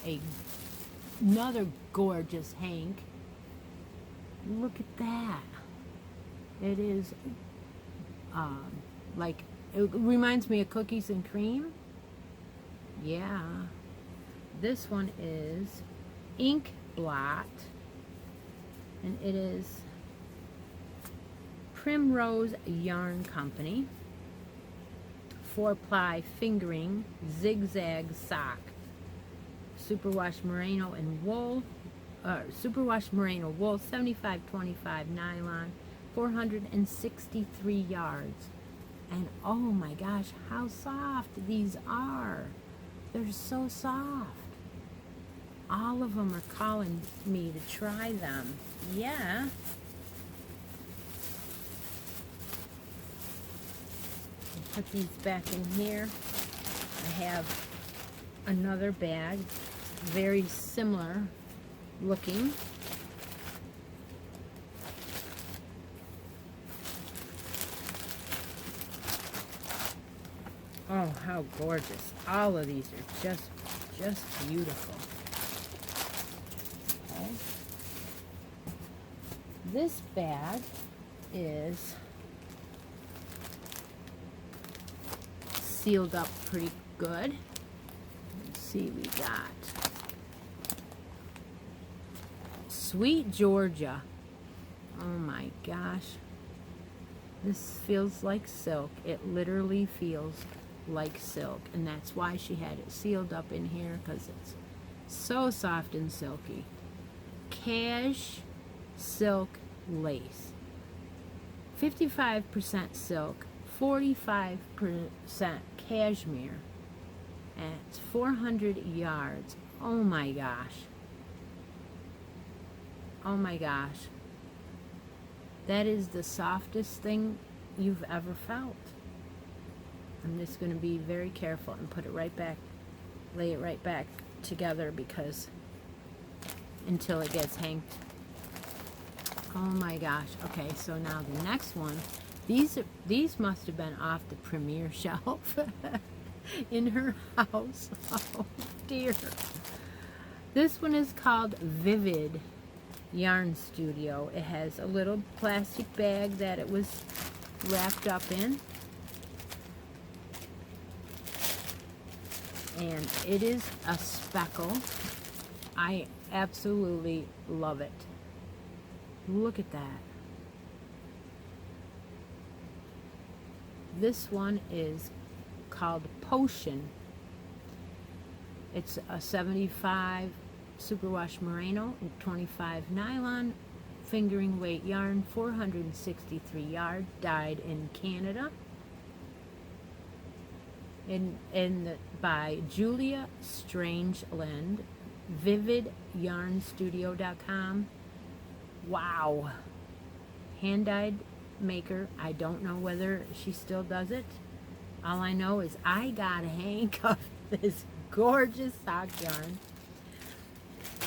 another gorgeous hank. Look at that. It is like, it reminds me of cookies and cream. Yeah. This one is Ink Blot, and it is Primrose Yarn Company, 4-ply fingering zigzag sock, superwash merino and wool, superwash merino wool, 75/25 nylon, 463 yards. And oh my gosh, how soft these are. They're so soft. All of them are calling me to try them. Yeah. Put these back in here. I have another bag, very similar looking. Oh, how gorgeous. All of these are just beautiful. Okay. This bag is sealed up pretty good. see, we got Sweet Georgia. Oh my gosh. This feels like silk. It literally feels like silk. And that's why she had it sealed up in here, because it's so soft and silky. Cash silk lace. 55% silk, 45% cashmere. And it's 400 yards. Oh my gosh. Oh my gosh. That is the softest thing you've ever felt. I'm just going to be very careful and put it right back, lay it right back together, because until it gets hanked. Oh my gosh. Okay, so now the next one. These must have been off the Premier shelf in her house. Oh dear. This one is called Vivid Yarn Studio. It has a little plastic bag that it was wrapped up in. And it is a speckle. I absolutely love it. Look at that. This one is called Potion. It's a 75 superwash merino and 25 nylon, fingering weight yarn, 463 yard, dyed in Canada. By Julia Strangeland, vividyarnstudio.com. Wow. Hand-dyed maker. I don't know whether she still does it. All I know is I got a hank of this gorgeous sock yarn.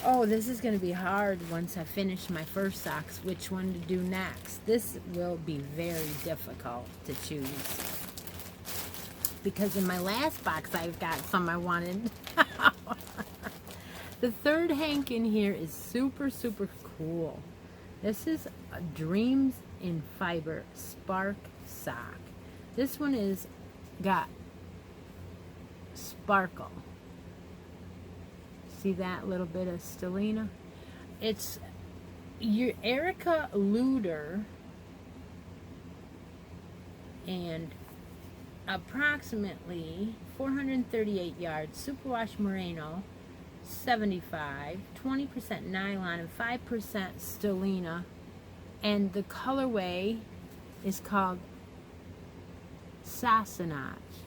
Oh, this is going to be hard once I finish my first socks, which one to do next. This will be very difficult to choose, because in my last box I've got some I wanted. The third hank in here is super, super cool. This is a Dreams in Fiber Spark Sock. This one is got sparkle. See that little bit of stellina? It's your Erica Luder, and approximately 438 yards, superwash merino, 75, 20% nylon, and 5% stellina. And the colorway is called Sassanage.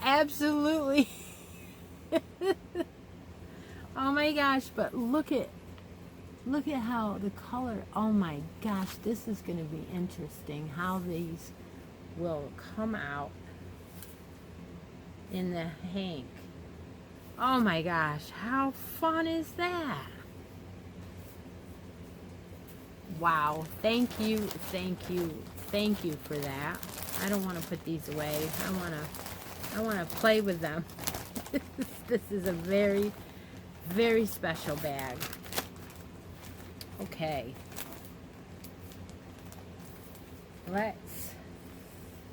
Absolutely. Oh my gosh, but look at how the color, oh my gosh, this is going to be interesting how these will come out in the hank. Oh my gosh, how fun is that? Wow, thank you for that. I don't want to put these away. I want to play with them. This is a very, very special bag. Okay. Let's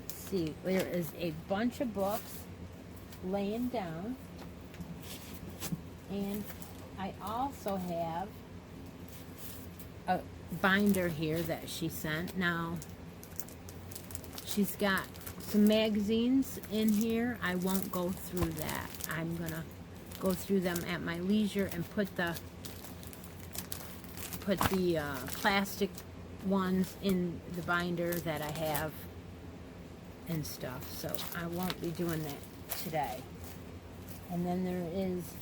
see. There is a bunch of books laying down. And I also have a binder here that she sent. Now, she's got some magazines in here. I won't go through that. I'm gonna go through them at my leisure and put the plastic ones in the binder that I have and stuff. So I won't be doing that today. And then there is,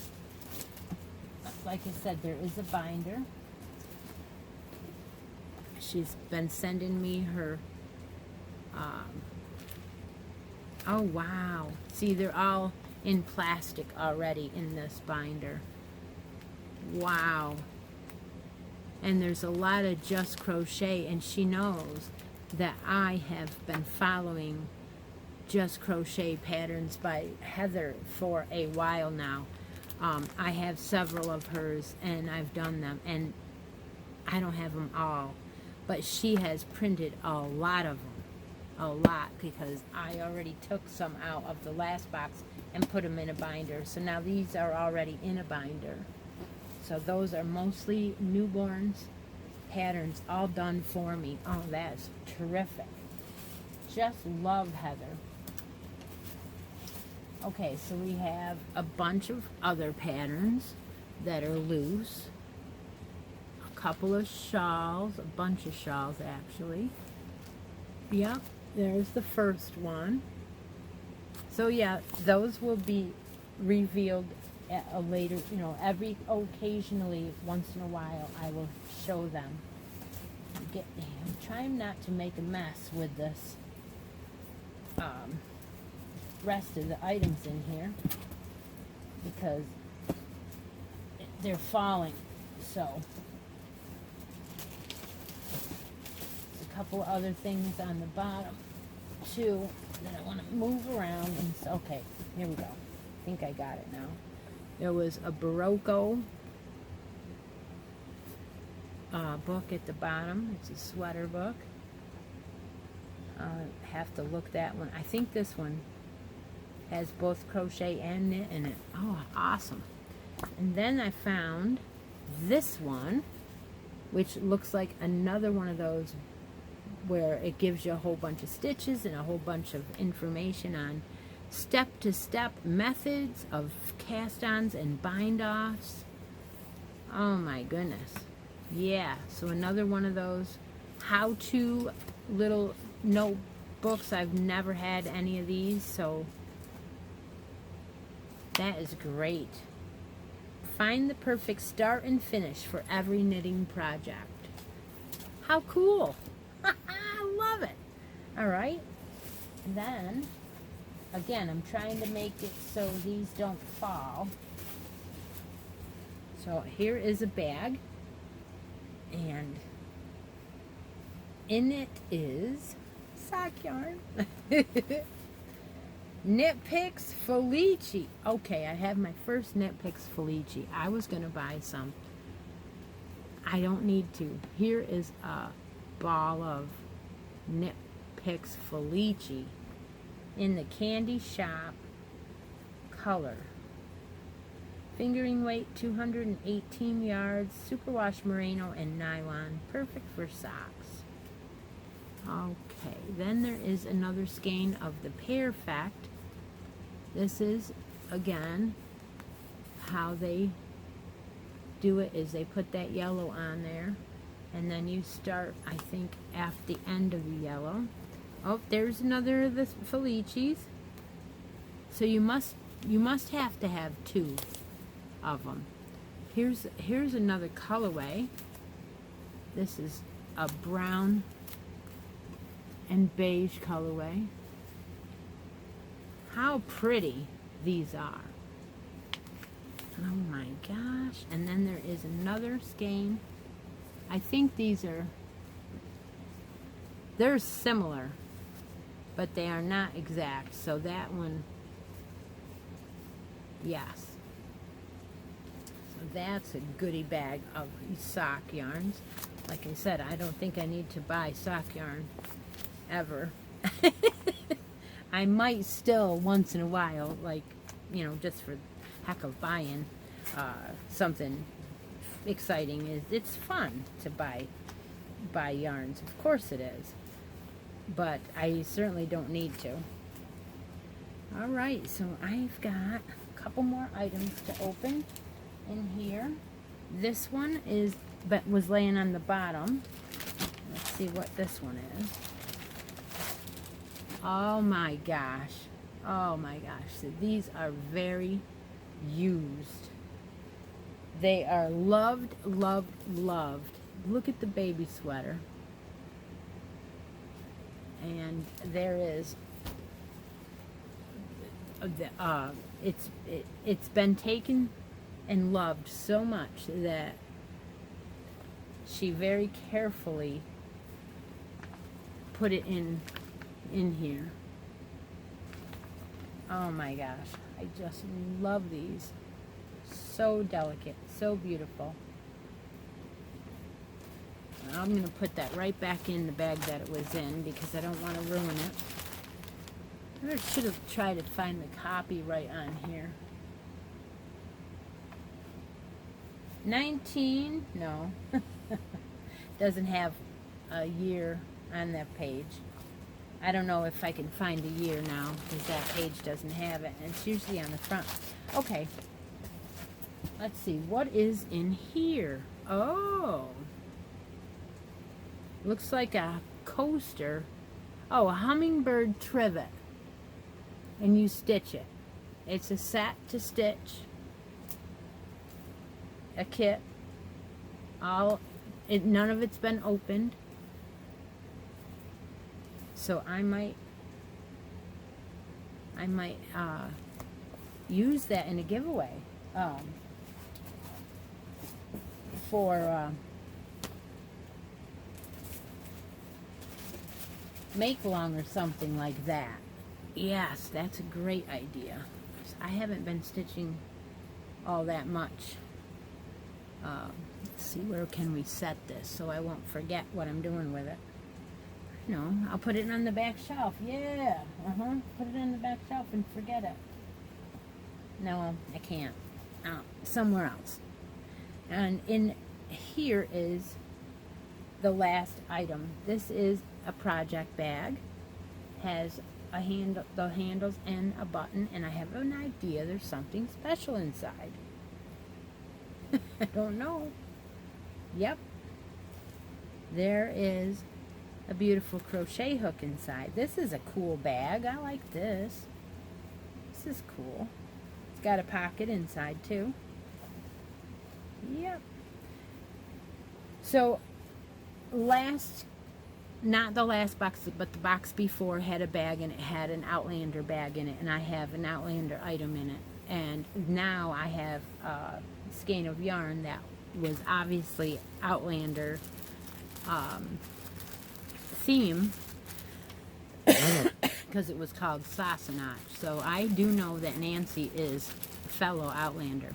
like I said, there is a binder. She's been sending me her oh wow, see, they're all in plastic already in this binder. Wow. And there's a lot of Just Crochet, and she knows that I have been following Just Crochet patterns by Heather for a while now. I have several of hers and I've done them, and I don't have them all, but she has printed a lot of them. a lot because I already took some out of the last box and put them in a binder. So now these are already in a binder. So those are mostly newborns patterns all done for me. Oh, that's terrific. Just love Heather. Okay, so we have a bunch of other patterns that are loose. A couple of shawls, a bunch of shawls actually. Yep, there's the first one. So yeah, those will be revealed at a later, occasionally, once in a while, I will show them. I'm trying not to make a mess with this rest of the items in here because they're falling. So there's a couple other things on the bottom too that I want to move around. And okay, here we go. I think I got it now. There was a Barocco book at the bottom. It's a sweater book. Have to look that one. I think this one has both crochet and knit in it. Oh, awesome. And then I found this one, which looks like another one of those where it gives you a whole bunch of stitches and a whole bunch of information on step-to-step methods of cast-ons and bind-offs. Oh my goodness. Yeah, so another one of those how-to little notebooks. I've never had any of these, so that is great. Find the perfect start and finish for every knitting project. How cool. I love it. All right. Then, again, I'm trying to make it so these don't fall. So here is a bag. And in it is sock yarn. Knit Picks Felici. Okay, I have my first Knit Picks Felici. I was going to buy some. I don't need to. Here is a ball of Knit Picks Felici in the Candy Shop color. Fingering weight 218 yards, superwash merino and nylon, perfect for socks. Okay, then there is another skein of the Perfect. This is, again, how they do it is they put that yellow on there, and then you start, I think, at the end of the yellow. Oh, there's another of the Felicis. So you must have to have two of them. Here's another colorway. This is a brown and beige colorway. How pretty these are. Oh my gosh. And then there is another skein. I think they're similar, but they are not exact. So that one, yes. So that's a goodie bag of sock yarns. Like I said, I don't think I need to buy sock yarn ever. I might still once in a while, like, just for heck of buying something exciting. It's fun to buy yarns. Of course it is. But I certainly don't need to. Alright, so I've got a couple more items to open in here. This one was laying on the bottom. Let's see what this one is. Oh my gosh. Oh my gosh. So these are very used. They are loved, loved, loved. Look at the baby sweater. And there is it's been taken and loved so much that she very carefully put it in here. Oh my gosh, I just love these. So delicate, so beautiful. I'm going to put that right back in the bag that it was in because I don't want to ruin it. I should have tried to find the copyright on here. 19, no. Doesn't have a year on that page. I don't know if I can find a year now because that page doesn't have it. And it's usually on the front. Okay. Let's see. What is in here? Oh. Looks like a coaster. Oh, a Hummingbird Trivet. And you stitch it. It's a set to stitch. A kit. None of it's been opened. So I might use that in a giveaway for make-along or something like that. Yes, that's a great idea. I haven't been stitching all that much. Let's see, where can we set this so I won't forget what I'm doing with it. No, I'll put it on the back shelf. Yeah, put it on the back shelf and forget it. No, I can't. Somewhere else. And in here is the last item. This is a project bag. Has a the handles and a button, and I have an idea there's something special inside. I don't know. Yep. There is a beautiful crochet hook inside. This is a cool bag. I like this. This is cool. It's got a pocket inside too. Yep. So not the last box, but the box before had a bag, and it had an Outlander bag in it, and I have an Outlander item in it. And now I have a skein of yarn that was obviously Outlander theme because it was called Sassenach. So I do know that Nancy is a fellow Outlander.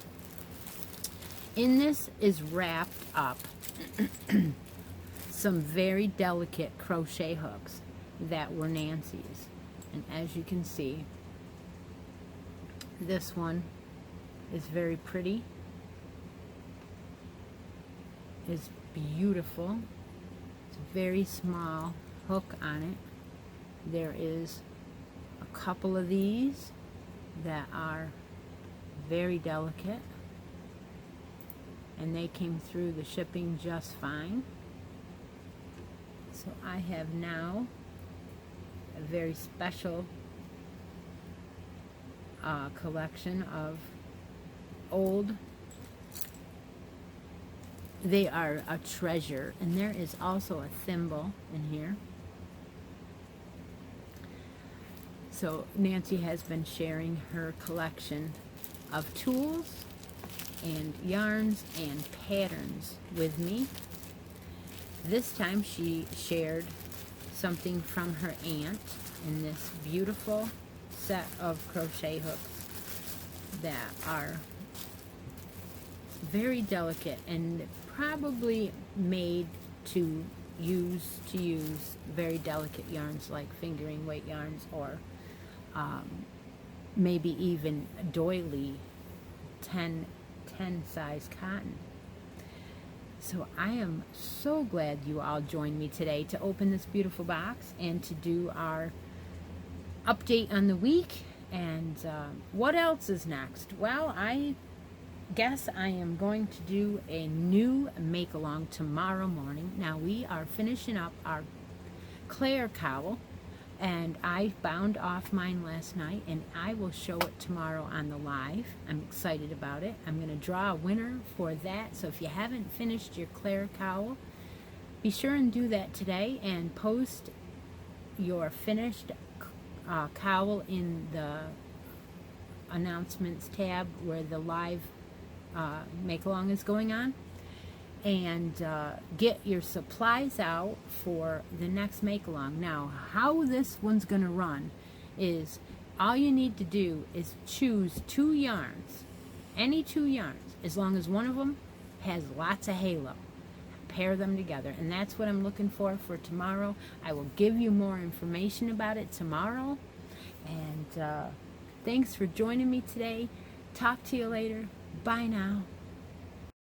In this is wrapped up some very delicate crochet hooks that were Nancy's. And as you can see, this one is very pretty. It's beautiful. It's a very small hook on it. There is a couple of these that are very delicate, and they came through the shipping just fine. So I have now a very special collection of old. They are a treasure, and there is also a thimble in here. So Nancy has been sharing her collection of tools and yarns and patterns with me. This time she shared something from her aunt in this beautiful set of crochet hooks that are very delicate and probably made to use very delicate yarns like fingering weight yarns, or maybe even doily 10 size cotton. So I am so glad you all joined me today to open this beautiful box and to do our update on the week. And what else is next? Well, I guess I am going to do a new make-along tomorrow morning. Now we are finishing up our Claire cowl, and I bound off mine last night, and I will show it tomorrow on the live. I'm excited about it. I'm going to draw a winner for that. So if you haven't finished your Claire cowl, be sure and do that today and post your finished cowl in the announcements tab where the live make-along is going on, and get your supplies out for the next make-along. Now, how this one's going to run is all you need to do is choose 2 yarns, any 2 yarns, as long as one of them has lots of halo. pair them together. And that's what I'm looking for tomorrow. I will give you more information about it tomorrow. And thanks for joining me today. Talk to you later. Bye now.